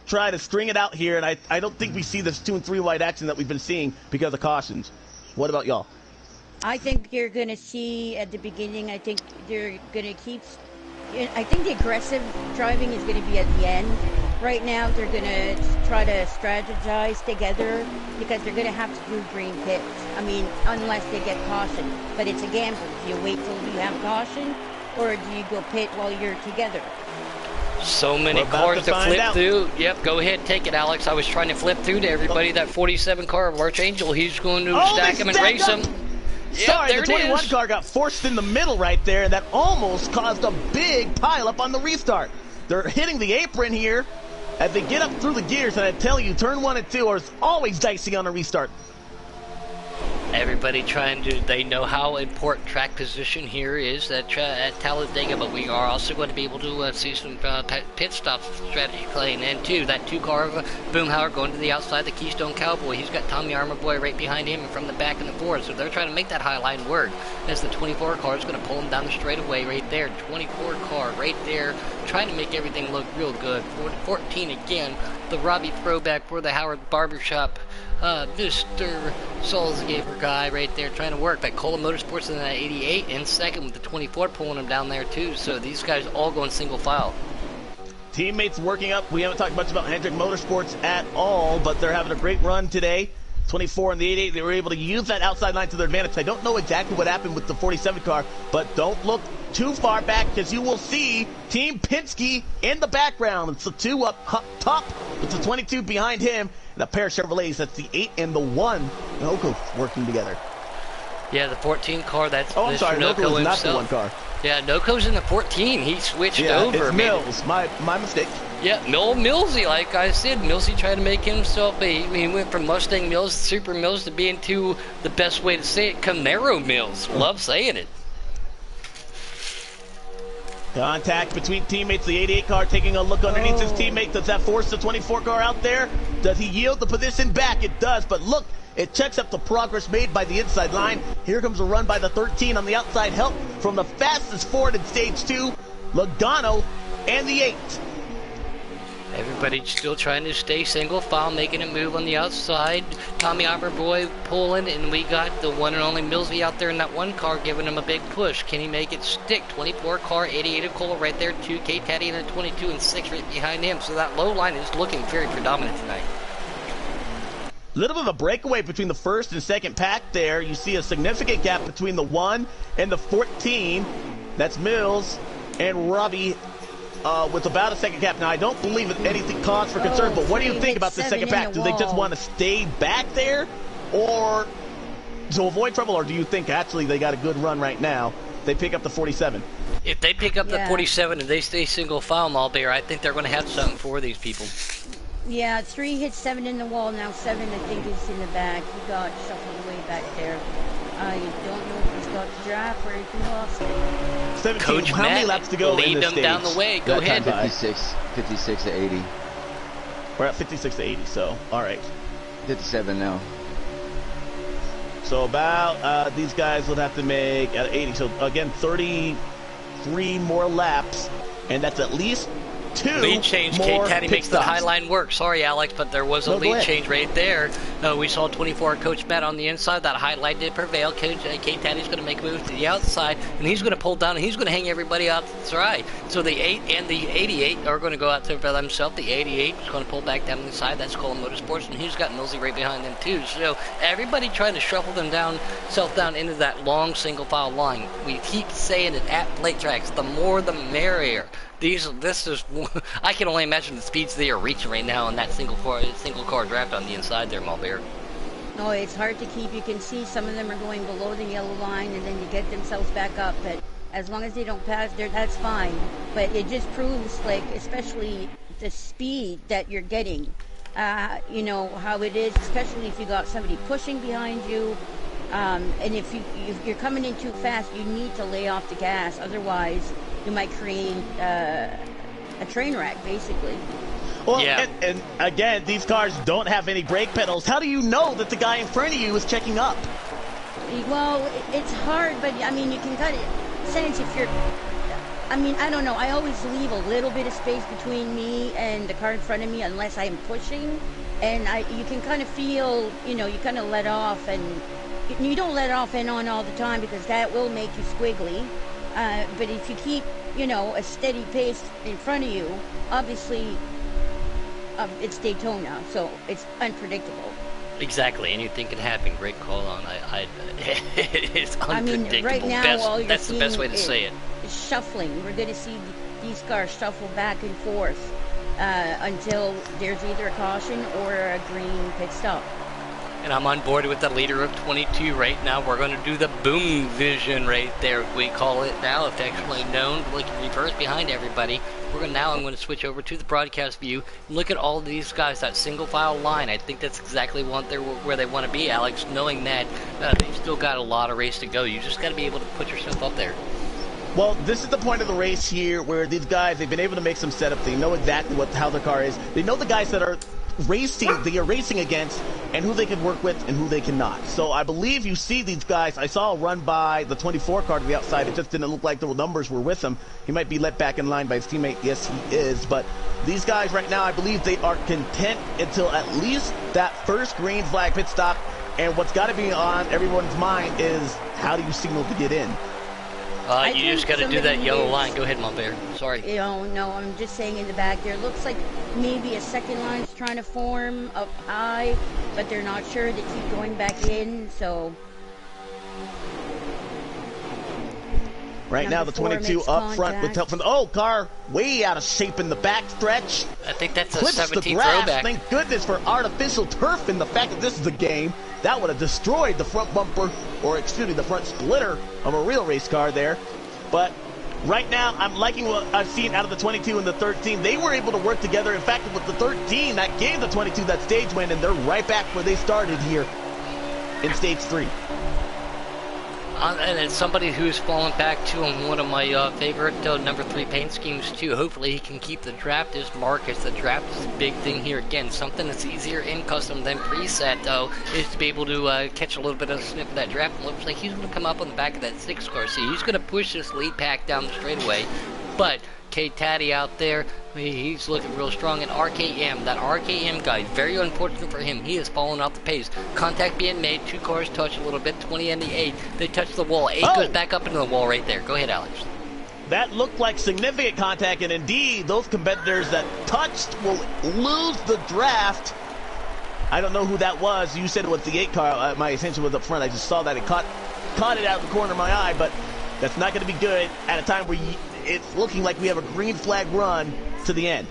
try to string it out here, and I don't think we see this 2 and 3 wide action that we've been seeing because of cautions. What about y'all? I think you're going to see at the beginning, I think they're going to keep, I think the aggressive driving is going to be at the end. Right now, they're going to try to strategize together because they're going to have to do green pits. I mean, unless they get caution. But it's a gamble. Do you wait till you have caution, or do you go pit while you're together? So many cars to flip through. Yep, go ahead, take it, Alex. I was trying to flip through to everybody. That 47 car of Archangel, he's going to stack him and race him. Yep, sorry, the 21 car got forced in the middle right there, and that almost caused a big pileup on the restart. They're hitting the apron here as they get up through the gears, and I tell you, turn 1 and 2 are always dicey on a restart. Everybody trying to, they know how important track position here is at Talladega, but we are also going to be able to see some pit stop strategy playing in too. That 2 car of Boomhauer going to the outside, the Keystone Cowboy. He's got Tommy Armour Boy right behind him and from the back and the forward. So they're trying to make that high line work as the 24 car is going to pull him down the straightaway right there. 24 car right there, trying to make everything look real good. 14 again, the Robbie throwback for the Howard Barbershop. Mr. Salzgaber guy right there trying to work. But Cola Motorsports in that 88 and second with the 24 pulling him down there too. So these guys all going single file. Teammates working up. We haven't talked much about Hendrick Motorsports at all, but they're having a great run today. 24 and the 88, they were able to use that outside line to their advantage. I don't know exactly what happened with the 47 car, but don't look too far back because you will see Team Penske in the background. It's the 2 up top. It's the 22 behind him. And a pair of Chevrolets, that's the 8 and the 1. Noco working together. Yeah, the 14 car, that's I'm sorry, Noco is not the 1 car. Yeah, Noco's in the 14. He switched over. It's Mills. My mistake. Yeah, Millsy, like I said, Millsy tried to make himself he went from Mustang Mills, Super Mills, to being to the best way to say it, Camaro Mills. Love saying it. Contact between teammates. The 88 car taking a look underneath his teammate. Does that force the 24 car out there? Does he yield the position back? It does, but look, it checks up the progress made by the inside line. Here comes a run by the 13 on the outside. Help from the fastest Ford in stage 2, Logano, and the 8. Everybody's still trying to stay single file, making a move on the outside. Tommy Boy pulling, and we got the one and only Millsy out there in that 1 car giving him a big push. Can he make it stick? 24 car, 88 of Cole right there, 2 K-Taddy and a 22 and 6 right behind him. So that low line is looking very predominant tonight. A little bit of a breakaway between the first and second pack there. You see a significant gap between the 1 and the 14. That's Mills and Robbie with about a second gap. Now, I don't believe that anything cause for concern, but what do you think about the second pack? Do they just want to stay back there or to avoid trouble, or do you think actually they got a good run right now? They pick up the 47. If they pick up the 47 and they stay single file, Malbear, I think they're going to have something for these people. Yeah, 3 hit 7 in the wall. Now 7, I think, is in the back. He got shuffled away back there. I don't know if he's got the draft or if he lost it. 17. Coach How many Matt, laps to go lead in this them stage? down the way. Go ahead. 56 to 80. We're at 56 to 80, so all right. 57 now. So about these guys would have to make at 80. So again, 33 more laps, and that's at least 2 lead change. more K-Taddy makes the high line work. Sorry, Alex, but there was a lead change right there. We saw 24 Coach Matt on the inside. That highlight did prevail. K-Taddy's going to make a move to the outside, and he's going to pull down, and he's going to hang everybody out to the side. So the 8 and the 88 are going to go out there by themselves. The 88 is going to pull back down the side. That's Cola Motorsports, and he's got Millsy right behind them too. So everybody trying to shuffle them down, down into that long single file line. We keep saying it at plate tracks. The more, the merrier. This is, I can only imagine the speeds they are reaching right now in that single car draft on the inside there, Malbear. No, it's hard to keep. You can see some of them are going below the yellow line and then you get themselves back up. But as long as they don't pass there, that's fine. But it just proves, like, especially the speed that you're getting. You know, how it is, especially if you got somebody pushing behind you. And if you're coming in too fast, you need to lay off the gas. Otherwise, you might create a train wreck, basically. Well, and again, these cars don't have any brake pedals. How do you know that the guy in front of you is checking up? Well, it's hard, but I mean, you can kind of sense if you're I mean, I don't know. I always leave a little bit of space between me and the car in front of me unless I'm pushing. And you can kind of feel, you kind of let off, and you don't let off and on all the time because that will make you squiggly. But if you keep, a steady pace in front of you, obviously it's Daytona, so it's unpredictable. Exactly, anything can happen. Great call on. It's unpredictable. I mean, right now, all you're That's the best way to say it. Shuffling. We're going to see these cars shuffle back and forth until there's either a caution or a green pit stop. And I'm on board with the leader of 22 right now. We're going to do the boom vision right there, we call it now, affectionately known, like reverse behind everybody. I'm going to switch over to the broadcast view. Look at all these guys, that single file line. I think that's exactly where they want to be, Alex, knowing that they've still got a lot of race to go. You just got to be able to put yourself up there. Well, this is the point of the race here where these guys, they've been able to make some setup. They know exactly how their car is. They know the guys that are racing against, and who they can work with and who they cannot. So I believe you see these guys. I saw a run by the 24 car to the outside. It just didn't look like the numbers were with him. He might be let back in line by his teammate. Yes, he is. But these guys right now, I believe they are content until at least that first green flag pit stop. And what's got to be on everyone's mind is, how do you signal to get in? You just got to do that yellow line. Go ahead, Monbear. Sorry. No, I'm just saying in the back there. Looks like maybe a second line's trying to form up high, but they're not sure. They keep going back in, so... Right now, the 22 up front with help from the car way out of shape in the back stretch. I think that's a Clips 17th the grass. throwback. Thank goodness for artificial turf and the fact that this is a game. That would have destroyed the front bumper, or excuse me, the front splitter of a real race car there. But right now, I'm liking what I've seen out of the 22 and the 13. They were able to work together. In fact, with the 13, that gave the 22 that stage win, and they're right back where they started here in stage 3. And it's somebody who's fallen back to one of my favorite number 3 paint schemes too. Hopefully he can keep the draft is Marcus. The draft is a big thing here. Again, something that's easier in custom than preset though is to be able to catch a little bit of a sniff of that draft. It looks like he's going to come up on the back of that 6 car. See, he's going to push this lead pack down the straightaway. But K-Taddy out there, he's looking real strong. And RKM, that RKM guy, very unfortunate for him. He has fallen off the pace. Contact being made. 2 cars touch a little bit. 20 and the 8. They touch the wall. 8 goes back up into the wall right there. Go ahead, Alex. That looked like significant contact, and indeed, those competitors that touched will lose the draft. I don't know who that was. You said it was the 8 car. My attention was up front. I just saw that. It caught it out of the corner of my eye, but that's not going to be good at a time where it's looking like we have a green flag run to the end.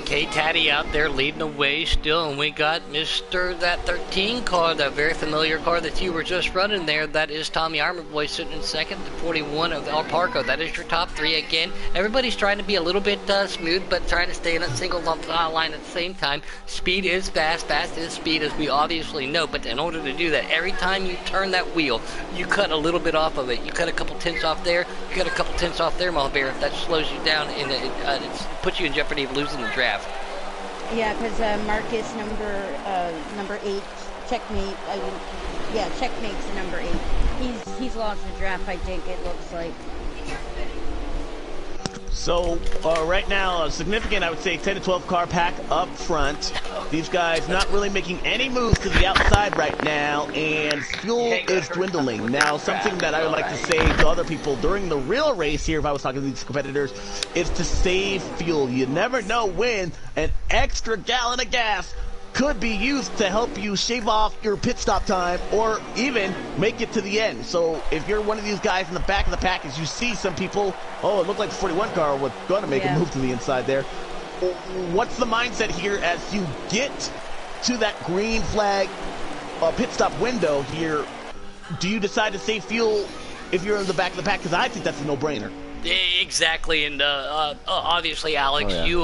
K-Taddy out there leading the way still, and we got that 13 car, that very familiar car that you were just running there. That is Tommy Armorboy sitting in second, the 41 of El Parco. That is your top 3 again. Everybody's trying to be a little bit smooth, but trying to stay in that single line at the same time. Speed is fast, fast is speed, as we obviously know, but in order to do that, every time you turn that wheel, you cut a little bit off of it. You cut a couple tenths off there, you cut a couple tenths off there, Malbear. That slows you down, and it puts you in jeopardy of losing the draft. Yeah, because Marcus, number 8, checkmate. Checkmate's the number 8. He's lost the draft, I think it looks like. So right now, a significant, I would say, 10 to 12 car pack up front. These guys not really making any moves to the outside right now, and fuel is dwindling. Now, something that I would like to say to other people during the real race here, if I was talking to these competitors, is to save fuel. You never know when an extra gallon of gas could be used to help you shave off your pit stop time or even make it to the end. So if you're one of these guys in the back of the pack, as you see some people, it looked like the 41 car was going to make a move to the inside there. What's the mindset here as you get to that green flag pit stop window here? Do you decide to save fuel if you're in the back of the pack? Because I think that's a no-brainer. Exactly, and obviously, Alex, you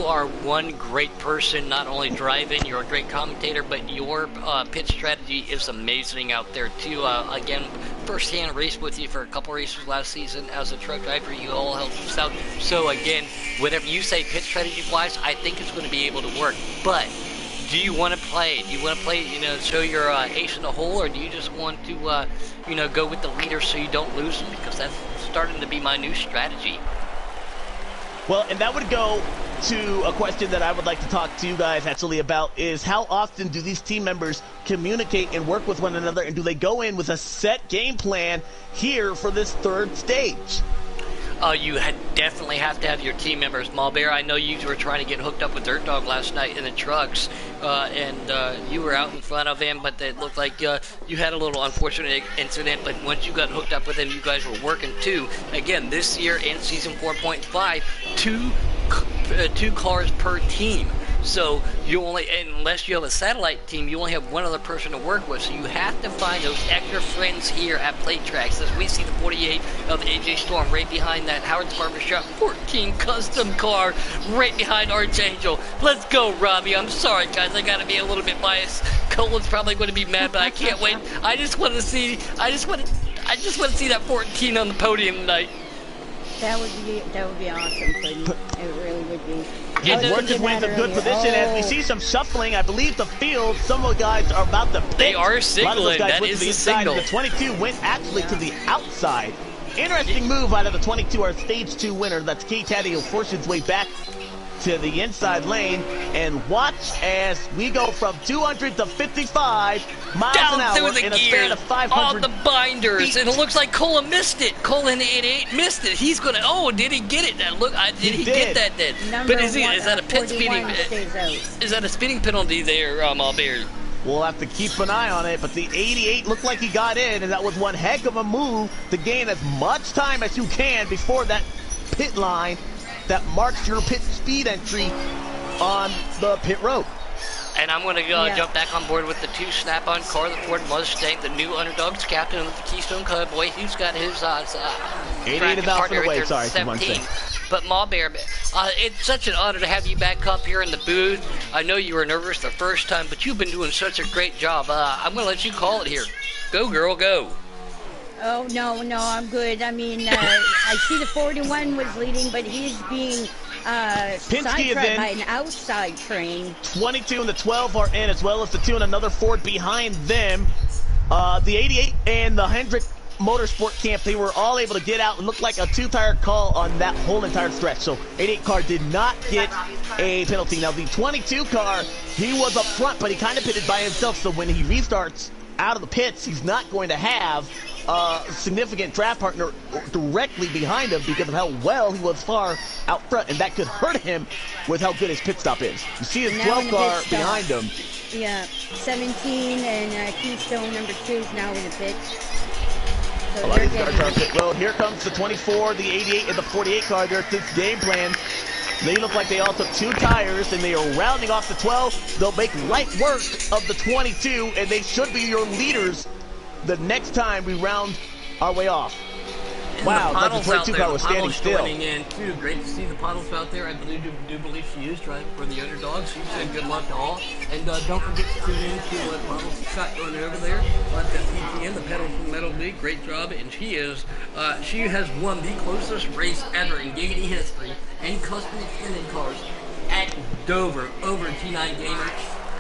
are one great person, not only driving, you're a great commentator, but your pit strategy is amazing out there, too. Again, first-hand race with you for a couple races last season as a truck driver. You all helped us out. So, again, whatever you say pit strategy-wise, I think it's going to be able to work. But do you want to play? Do you want to play, show your ace in the hole, or do you just want to, go with the leader so you don't lose them? Because that's starting to be my new strategy. Well, and that would go to a question that I would like to talk to you guys actually about is how often do these team members communicate and work with one another, and do they go in with a set game plan here for this third stage? You definitely have to have your team members. Malbear, I know you were trying to get hooked up with Dirt Dog last night in the trucks, and you were out in front of him, but it looked like you had a little unfortunate incident, but once you got hooked up with him, you guys were working too. Again, this year in Season 4.5, two cars per team. So you only, unless you have a satellite team, you only have one other person to work with. So you have to find those extra friends here at Plate Tracks. As we see the 48 of AJ Storm right behind that Howard's Barbershop 14 custom car right behind Archangel. Let's go, Robbie. I'm sorry, guys. I got to be a little bit biased. Colin's probably going to be mad, but I can't wait. I just want to see that 14 on the podium tonight. That would be awesome, Clinton. It really would be. Working wins a good position as we see some shuffling. I believe the field, some of the guys are about to pit. They are signaling. That went is to the the signal. The 22 went actually to the outside. Interesting move out of the 22, our stage 2 winner. That's K-Taddy, who forced his way back to the inside lane. And watch as we go from 200 to 55 miles an hour in a span of 500 on the binders. And it looks like Colin missed it. Colin 88 missed it. He's going to, did he get it? Look, did he get that then? But is that a pit speeding? Is that a speeding penalty there, Malbear? We'll have to keep an eye on it, but the 88 looked like he got in, and that was one heck of a move to gain as much time as you can before that pit line that marks your pit speed entry on the pit road. And I'm going to jump back on board with the 2 snap-on car, the Ford Mustang, the new underdogs captain of the Keystone Cowboy. He's got his 88 is out for the way, sorry, for one thing. But Malbear, it's such an honor to have you back up here in the booth. I know you were nervous the first time, but you've been doing such a great job. I'm going to let you call it here. Go, girl, go. Oh, no, I'm good. I mean, I see the 41 was leading, but he's being sidetracked by an outside train. 22 and the 12 are in, as well as the 2 and another Ford behind them. The 88 and the Hendrick Motorsport Camp, they were all able to get out and look like a 2-tire call on that whole entire stretch. So 88 car did not get a penalty. Now the 22 car, he was up front, but he kind of pitted by himself. So when he restarts out of the pits, he's not going to have a significant draft partner directly behind him because of how well he was far out front, and that could hurt him with how good his pit stop is. You see his 12 car behind him. Yeah, 17 and Keystone number 2 is now in the pit. So well, here comes the 24, the 88, and the 48 car. There's this game plan. They look like they all took 2 tires, and they are rounding off the 12. They'll make light work of the 22, and they should be your leaders the next time we round our way off. And wow, the the 22 car was standing still. In too. Great to see the Puddles out there. I do believe she is driving for the underdogs. She said good luck to all. And don't forget to tune in to Puddles shot going over there on the PTN, the Pedal from Metal League. Great job. And she has won the closest race ever in Giggity history and custom extended cars at Dover over T9 Gamer.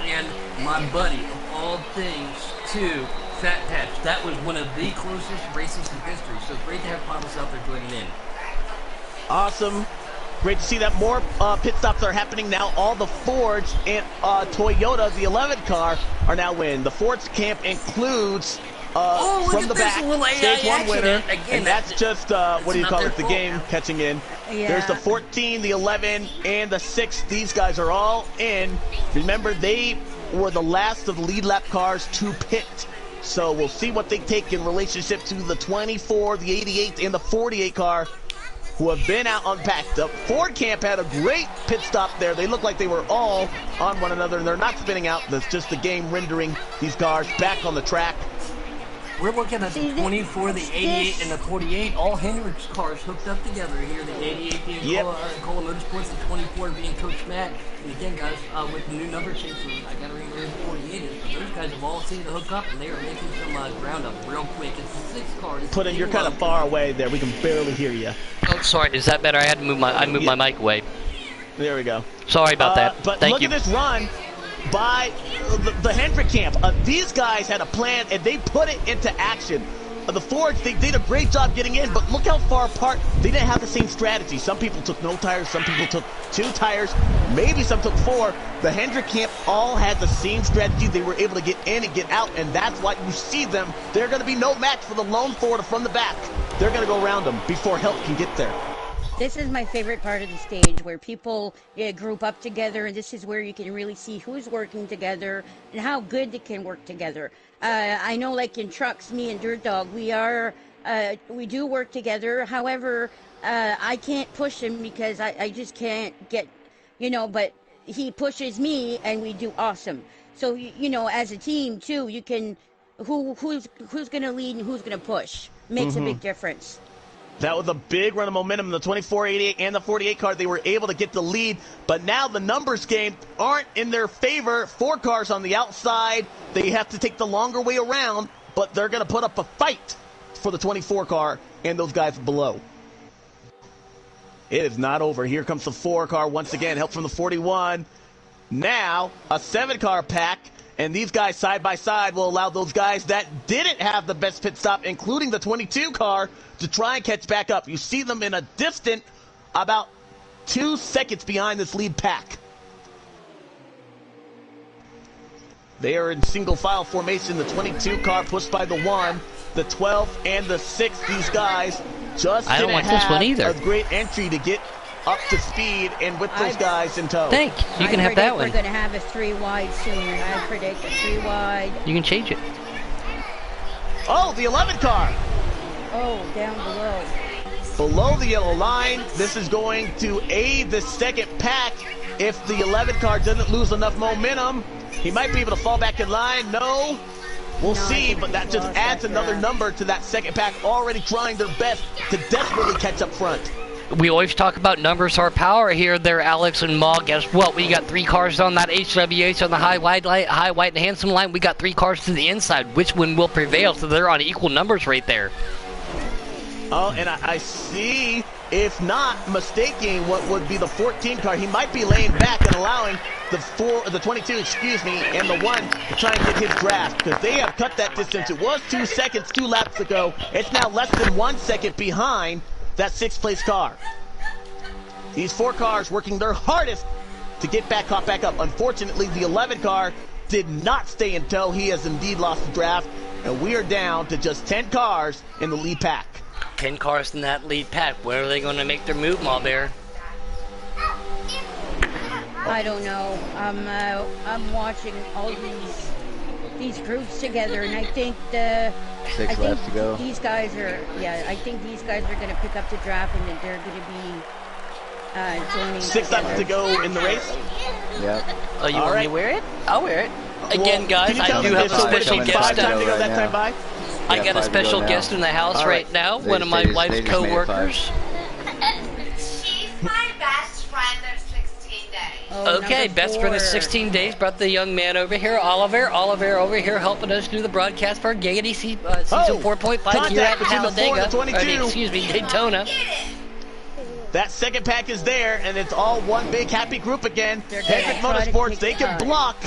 And my buddy of all things to Fat Patch. That was one of the closest races in history. So great to have Puddles out there joining in. Awesome. Great to see that more pit stops are happening now. All the Fords and Toyota, the 11 car, are now in. The Fords camp includes from the back, stage 1 winner. Again, and that's just, what do you call it, the game catching in. Yeah. There's the 14, the 11, and the 6. These guys are all in. Remember, they were the last of the lead lap cars to pit. So we'll see what they take in relationship to the 24, the 88, and the 48 car, who have been out unpacked. The Ford camp had a great pit stop there. They look like they were all on one another, and they're not spinning out. That's just the game rendering these cars back on the track. We're looking at the 24, the 88, and the 48. All Hendricks cars hooked up together here. The 88 being Cola Motorsports, the 24 being Coach Matt. And again, guys, with the new number change, I got to remember who the 48 is. But those guys have all seemed to hook up, and they are making some ground up real quick. It's 6 cars. Puddin', you're kind of far away there. We can barely hear you. Oh, sorry. Is that better? I had to move my my mic away. There we go. Sorry about that. But Thank look you. at this run. by the Hendrick camp. These guys had a plan, and they put it into action. The Fords, they did a great job getting in, but look how far apart. They didn't have the same strategy. Some people took no tires, some people took 2 tires, maybe some took 4. The Hendrick camp all had the same strategy. They were able to get in and get out, and that's why you see them. They're going to be no match for the lone Ford from the back. They're going to go around them before help can get there. This is my favorite part of the stage, where people group up together, and this is where you can really see who's working together and how good they can work together. I know, like in trucks, me and Dirt Dog, we do work together. However, I can't push him because I just can't get, but he pushes me and we do awesome. So, as a team too, you can, who's going to lead and who's going to push makes a big difference. That was a big run of momentum in the 2488 and the 48 car. They were able to get the lead, but now the numbers game aren't in their favor. 4 cars on the outside. They have to take the longer way around, but they're going to put up a fight for the 24 car and those guys below. It is not over. Here comes the 4 car once again. Help from the 41. Now a 7 car pack. And these guys side by side will allow those guys that didn't have the best pit stop, including the 22 car, to try and catch back up. You see them in a distant about 2 seconds behind this lead pack. They are in single file formation. The 22 car pushed by the 1, the 12, and the 6. These guys just didn't have a great entry to get up to speed and with those guys in tow. You can have that one. We're going to have a 3 wide soon. I predict a 3 wide. You can change it. Oh, the 11 car. Oh, down below. Below the yellow line. This is going to aid the second pack. If the 11 car doesn't lose enough momentum, he might be able to fall back in line. No. We'll see, but that just adds another number to that second pack, already trying their best to desperately catch up front. We always talk about numbers are power here. There, Alex and Ma. Guess what? We got 3 cars on that HWH on the high, white, and handsome line. We got 3 cars to the inside. Which one will prevail? So they're on equal numbers right there. Oh, and I see, if not mistaking what would be the 14 car, he might be laying back and allowing the 22, and the 1 to try and get his grasp, because they have cut that distance. It was 2 seconds, 2 laps ago. It's now less than 1 second behind that 6th place car. These 4 cars working their hardest to get caught back up. Unfortunately, the 11 car did not stay in tow. He has indeed lost the draft, and we are down to just 10 cars in the lead pack. 10 cars in that lead pack. Where are they going to make their move, Ma Bear? I don't know. I'm watching all these groups together, and I think 6 laps to go. These guys are, I think these guys are going to pick up the draft, and that they're going to be joining. 6 laps to go in the race. Yep. Oh, you want me to wear it? I'll wear it. Again, guys, I do have a special guest. 5 times to go that time by? I got a special guest in the house right now. One of my wife's co-workers. She's my best friend of 16 days. Oh, Okay, best friend of 16 days. Brought the young man over here, Oliver over here helping us do the broadcast for Giggity season 4.5 here at Talladega. Daytona. That second pack is there, and it's all one big happy group again. Hendrick Motorsports, they can block.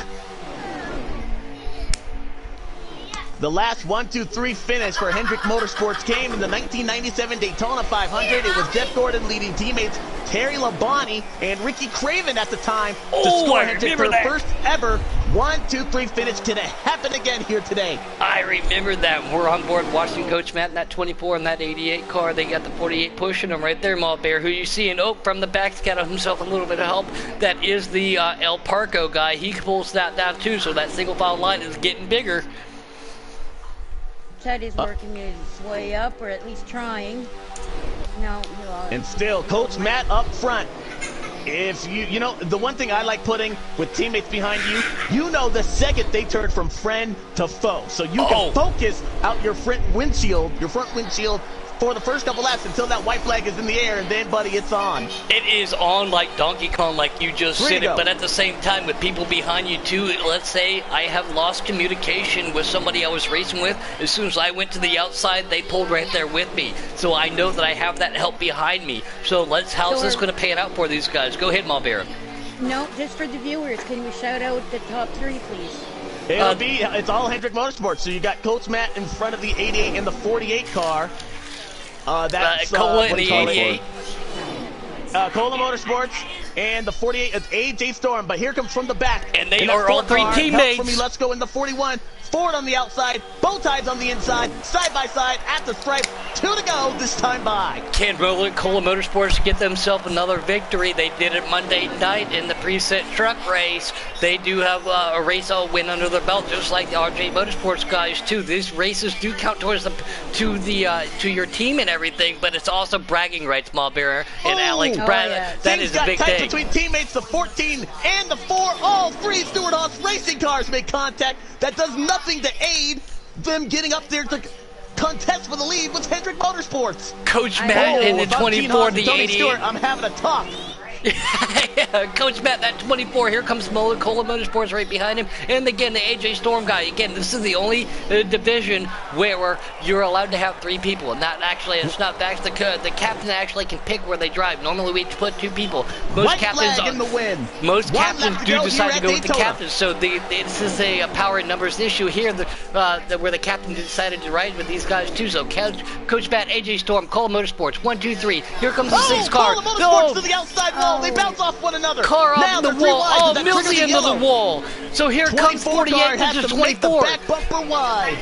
The last 1, 2, 3 finish for Hendrick Motorsports came in the 1997 Daytona 500. It was Jeff Gordon leading teammates Terry Labonte and Ricky Craven at the time to score Hendrick for the first ever 1, 2, 3 finish. Can it happen again here today? I remember that. We're on board watching Coach Matt in that 24 and that 88 car. They got the 48 pushing them right there, Ma Bear. Who you seeing? Oh, from the back's got himself a little bit of help. That is the El Parco guy. He pulls that down too, so that single file line is getting bigger. Ted is working his way up, or at least trying. No, you are. And still, Coach Matt up front. If you know, the one thing I like putting with teammates behind you, you know the second they turn from friend to foe. So you can focus out your front windshield for the first couple laps until that white flag is in the air, and then, buddy, it's on. It is on like Donkey Kong, like you just said it, but at the same time, with people behind you, too, let's say I have lost communication with somebody I was racing with. As soon as I went to the outside, they pulled right there with me. So I know that I have that help behind me. So how's this going to pan out for these guys? Go ahead, Malbear. No, just for the viewers, can we shout out the top 3, please? It's all Hendrick Motorsports. So you got Coach Matt in front of the 88 and the 48 car. That's Cola in what do the you call it? 88. Cola Motorsports and the 48 is AJ Storm, but here comes from the back. And they in that are all Ford three car, teammates. help for me, let's go in the 41. Ford on the outside, bow ties on the inside, side by side at the stripe. 2 to go this time by. Can Cola Motorsports get themselves another victory? They did it Monday night in the preset truck race. They do have a race win under their belt, just like the RJ Motorsports guys too. These races do count towards to your team and everything, but it's also bragging rights, Ma Bear and Alex. Yeah. That Things is a got big tight thing. between teammates. The 14 and the 4, all 3 Stewart Haas racing cars make contact. That does nothing to aid them getting up there to contest for the lead with Hendrick Motorsports. Coach Matt in the 24, the Tony 88. Stewart, I'm having a talk. Coach Matt, that 24, here comes Cola Motorsports right behind him. And again, the AJ Storm guy. Again, this is the only division where you're allowed to have 3 people. And not actually, it's not that's the captain actually can pick where they drive. Normally we put 2 people. Most White captains flag in the win. Most One captains left to do go decide here to go at with the Daytona. captain. So this is a power and numbers issue here where the captain decided to ride with these guys too. So Coach Matt, AJ Storm, Cola Motorsports, 1, 2, 3. Here comes the 6th car. Cola Motorsports to the outside wall. They bounce off one another. Car now off the they're 3 wall. wide. Oh, Does that trigger Millsy the into yellow? the wall. So here comes 24 48. car has This is to make the 24. back bumper wide.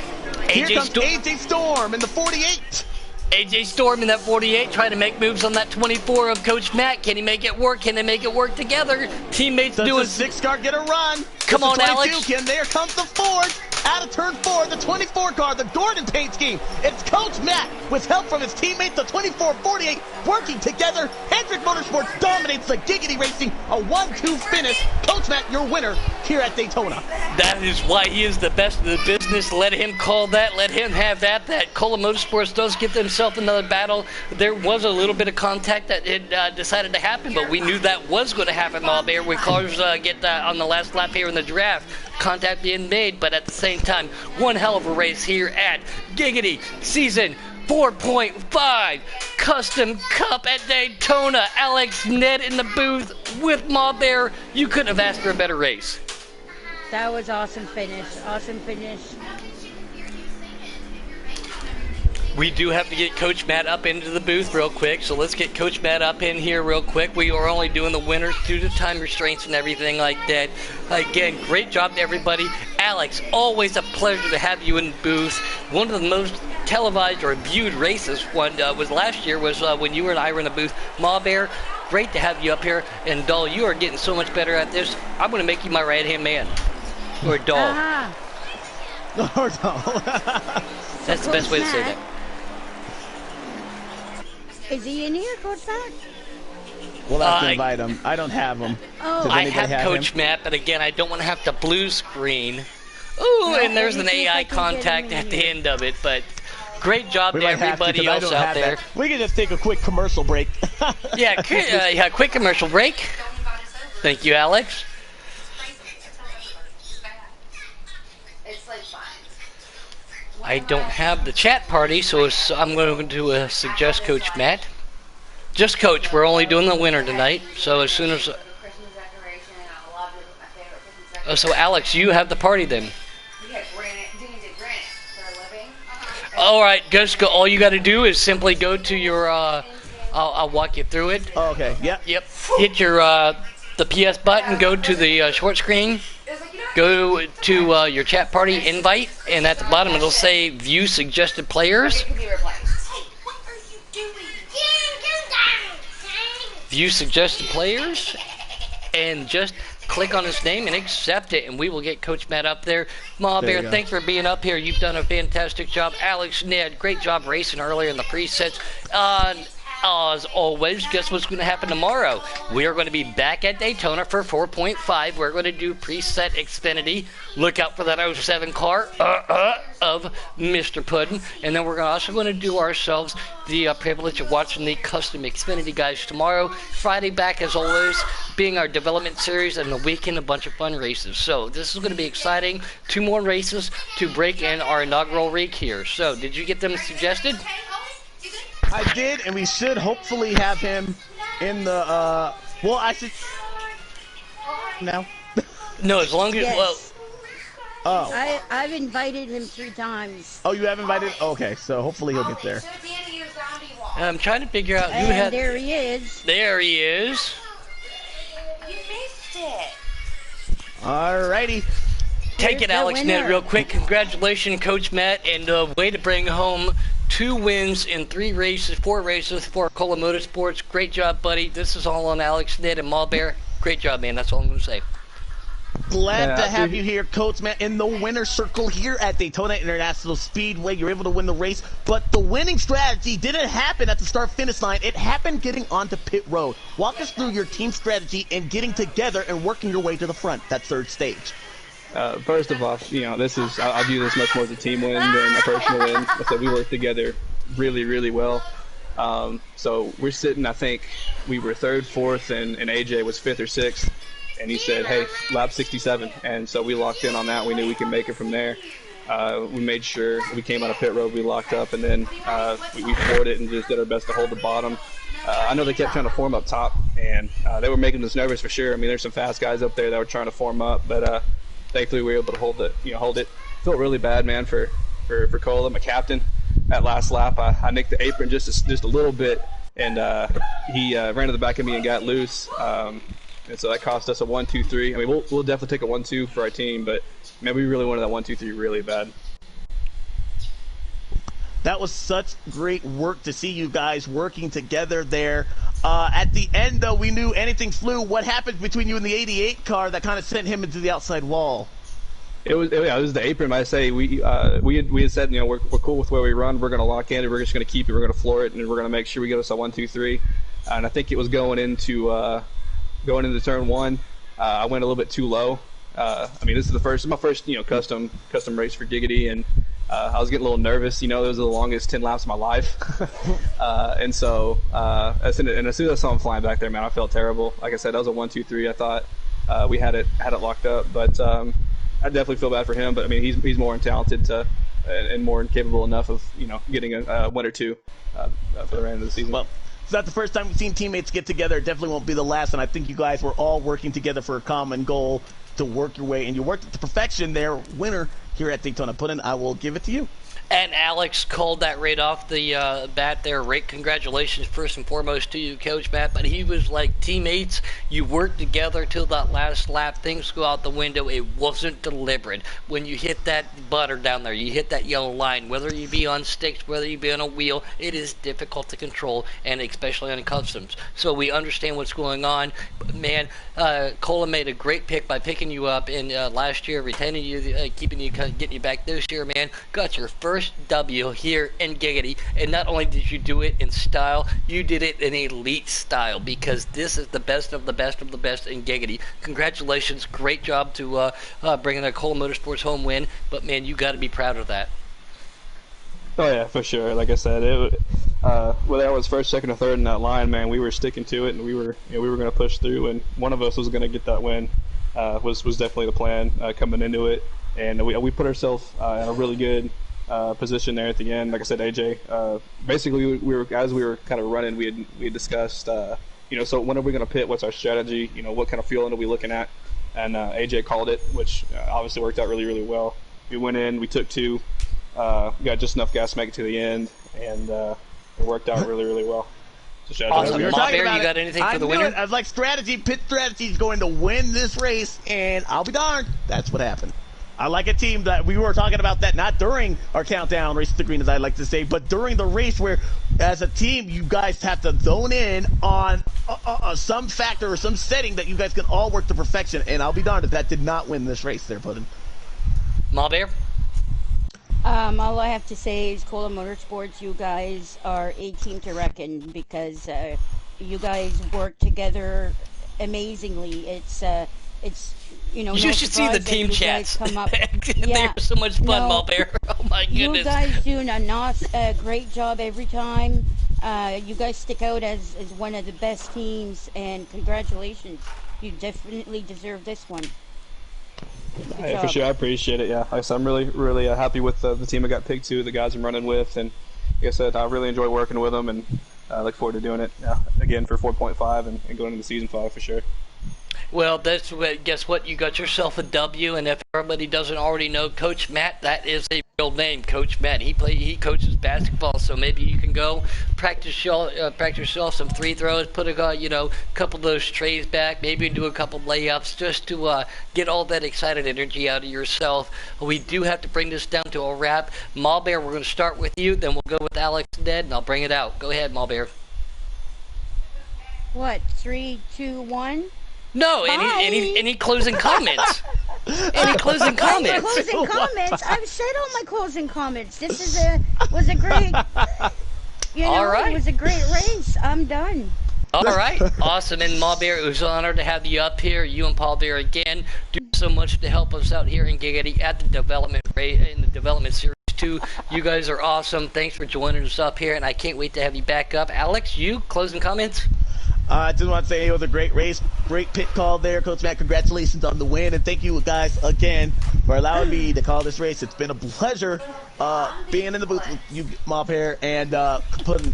Here AJ comes Storm. AJ Storm in the 48. AJ Storm in that 48 trying to make moves on that 24 of Coach Matt. Can he make it work? Can they make it work together? Teammates Does doing. the 6 car get a run? Come on, It's the 22, Alex. Ken. There comes the Ford. Out of turn 4, the 24 car, the Gordon paint scheme. It's Coach Matt with help from his teammates, the 24-48, working together. Hendrick Motorsports dominates the Giggity Racing. A 1-2 finish. Coach Matt, your winner here at Daytona. That is why he is the best of the business. Let him call that. Let him have that. That Cola Motorsports does give themselves another battle. There was a little bit of contact that it decided to happen, but we knew that was going to happen all there when cars get on the last lap here in the draft. Contact being made, but at the same time, one hell of a race here at Giggity Season 4.5 Custom Cup at Daytona. Alex Ned in the booth with Ma Bear. You couldn't have asked for a better race. That was awesome finish. Awesome finish. We do have to get Coach Matt up into the booth real quick, so let's get Coach Matt up in here real quick. We are only doing the winners due to time restraints and everything like that. Again, great job to everybody. Alex, always a pleasure to have you in the booth. One of the most televised or viewed races was last year was when you and I were in the booth. Ma Bear, great to have you up here. And Doll, you are getting so much better at this. I'm going to make you my right-hand man. Or Doll. Or no. That's the best way to say that. Is he in here, Coach Matt? We'll have to invite him. I don't have him. Oh. Does I anybody have Coach him? Matt, but again, I don't want to have to blue screen. Ooh, No, and there's let an me see if I AI can get him contact in at the here. end of it, but great job We to might have to, everybody 'cause I else don't out have there. that. We can just take a quick commercial break. Yeah, quick commercial break. Thank you, Alex. It's like fine. I don't have the chat party, so I'm going to suggest Coach Matt. Just Coach, we're only doing the winner tonight, so as soon as... Christmas decoration, I love it. My favorite Christmas decoration. So Alex, you have the party then. We had granite. Dean did granite for a living. All right, just go. All you got to do is simply go to your... I'll walk you through it. Oh, okay. Yep. Yep. Hit your the PS button. Go to the short screen. Go to your chat party invite, and at the bottom it'll say View Suggested Players. It could be replaced. View Suggested Players, and just click on his name and accept it, and we will get Coach Matt up there. Ma There you Bear, go. thanks for being up here. You've done a fantastic job. Alex, Ned, great job racing earlier in the presets. As always, guess what's going to happen tomorrow? We are going to be back at Daytona for 4.5. We're going to do preset Xfinity. Look out for that 07 car of Mr. Puddin'. And then we're also going to do ourselves the privilege of watching the custom Xfinity guys tomorrow. Friday back, as always, being our development series, and the weekend a bunch of fun races. So this is going to be exciting. 2 more races to break in our inaugural week here. So did you get them suggested? I did, and we should hopefully have him in the, well, I should, now? No, as long as well, Yes. Oh. I've invited him 3 times. Oh, you have invited? Okay, so hopefully he'll get Okay, there. should be in your zombie wall. I'm trying to figure out who And had. there he is. There he is. You missed it. Alrighty. Take Here's it, the Alex Ned, winner. real quick. Congratulations, Coach Matt, and way to bring home 2 wins in 4 races for Cola Motorsports. Great job, buddy. This is all on Alex Ned and Malbear. Great job, man. That's all I'm going to say. Glad to Yeah, have you here, Coach Matt, in the winner's circle here at Daytona International Speedway. You're able to win the race, but the winning strategy didn't happen at the start-finish line. It happened getting onto pit road. Walk us through your team strategy and getting together and working your way to the front, that third stage. First of all, this is I view this much more as a team win than a personal win. I said we worked together really, really well. So we're sitting, I think we were 3rd, 4th, and AJ was 5th or 6th. And he said, hey, lap 67. And so we locked in on that. We knew we could make it from there. We made sure we came out of pit road, we locked up, and then we floored it and just did our best to hold the bottom. I know they kept trying to form up top, and they were making us nervous for sure. I mean, there's some fast guys up there that were trying to form up, but thankfully we were able to hold it. Felt really bad, man, for Cola, my captain. That last lap, I nicked the apron just a little bit, and he ran to the back of me and got loose. And so that cost us a 1-2-3. I mean, we'll definitely take a 1-2 for our team, but man, we really wanted that 1-2-3 really bad. That was such great work to see you guys working together there. At the end, though, we knew anything flew. What happened between you and the 88 car that kind of sent him into the outside wall? It was the apron. I say we had said we're cool with where we run. We're going to lock in. We're just going to keep it. We're going to floor it, and we're going to make sure we get us a 1-2-3. And I think it was going into turn 1. I went a little bit too low. I mean, this is my first custom race for Giggity, and I was getting a little nervous. Those are the longest 10 laps of my life. And so as soon as I saw him flying back there, man, I felt terrible. Like I said, that was a 1-2-3. I thought we had it locked up, but I definitely feel bad for him. But I mean, he's more talented and more capable enough of getting a 1 or 2 for the end of the season. Well, it's not the first time we've seen teammates get together. It definitely won't be the last, and I think you guys were all working together for a common goal to work your way, and you worked it to perfection there. Winner here at Daytona Puddin', I will give it to you. And Alex called that right off the bat there. Right, congratulations first and foremost to you, Coach Matt. But he was like teammates. You worked together till that last lap. Things go out the window. It wasn't deliberate. When you hit that butter down there, you hit that yellow line, whether you be on sticks, whether you be on a wheel, it is difficult to control, and especially on customs. So we understand what's going on. But man, Cola made a great pick by picking you up in last year, retaining you, keeping you, getting you back this year, man. Got your first W here in Giggity, and not only did you do it in style, you did it in elite style, because this is the best of the best of the best in Giggity. Congratulations, great job to bringing a Cola Motorsports home win, but man, you got to be proud of that. Oh yeah, for sure. Like I said, whether I was first, second, or third in that line, man, we were sticking to it, and we were going to push through, and one of us was going to get that win. Was definitely the plan coming into it, and we put ourselves in a really good position there at the end. Like I said, AJ, basically as we were kind of running, we had discussed, so when are we going to pit? What's our strategy? What kind of fueling are we looking at? And AJ called it, which obviously worked out really, really well. We went in, we took 2, got just enough gas to make it to the end, and it worked out really, really well. So Awesome. We were Mom talking Bear, about you got anything for the I knew winner? it. I was like, pit strategy is going to win this race, and I'll be darned, that's what happened. I like a team that we were talking about that not during our countdown race to the green, as I like to say, but during the race where, as a team, you guys have to zone in on some factor or some setting that you guys can all work to perfection. And I'll be darned if that did not win this race there, Puddin'. Malbear? All I have to say is Cola Motorsports, you guys are a team to reckon, because you guys work together amazingly. It's You no should see the surprise that team you chats. guys come up. They are so much fun, No, Malbear. Oh my you goodness. guys do a great job every time. You guys stick out as one of the best teams, and congratulations. You definitely deserve this one. Good Yeah, for job. sure. I appreciate it. Yeah, like I said, I'm really, really happy with the team I got picked to, the guys I'm running with, and like I said, I really enjoy working with them, and I look forward to doing it again for 4.5 and going into season 5 for sure. Well, that's what. Guess what? You got yourself a W. And if everybody doesn't already know Coach Matt, that is a real name, Coach Matt. He coaches basketball, so maybe you can go practice yourself some free throws, put a couple of those trays back, maybe do a couple layups just to get all that excited energy out of yourself. We do have to bring this down to a wrap. Malbear, we're going to start with you, then we'll go with Alex and Ned, and I'll bring it out. Go ahead, Malbear. What? 3, 2, 1. No, Bye. any closing comments? Any closing comments? Closing comments. I've said all my closing comments. This was a great. All right. It was a great race. I'm done. All right, awesome. And Paul Bear, it was an honor to have you up here. You and Paul Bear again do so much to help us out here in Giggity at the development series too. You guys are awesome. Thanks for joining us up here, and I can't wait to have you back up. Alex, you closing comments? I just want to say it was a great race, great pit call there, Coach Matt. Congratulations on the win, and thank you guys again for allowing me to call this race. It's been a pleasure being in the booth with you, Mob Hair, and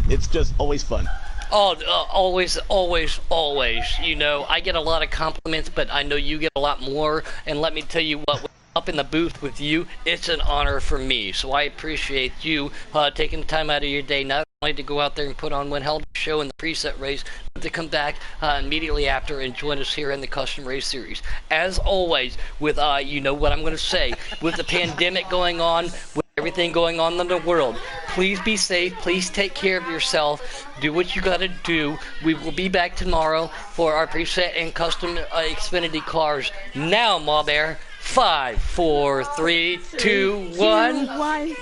it's just always fun. Oh, always, always, always. I get a lot of compliments, but I know you get a lot more. And let me tell you what, up in the booth with you, it's an honor for me. So I appreciate you taking the time out of your day, not only to go out there and put on one hell of a show in the preset race, but to come back immediately after and join us here in the custom race series. As always, with you know what I'm going to say, with the pandemic going on, with everything going on in the world, please be safe. Please take care of yourself. Do what you got to do. We will be back tomorrow for our preset and custom Xfinity cars. Now, Mob Air. 5, 4, 3, 2, 1. Bye!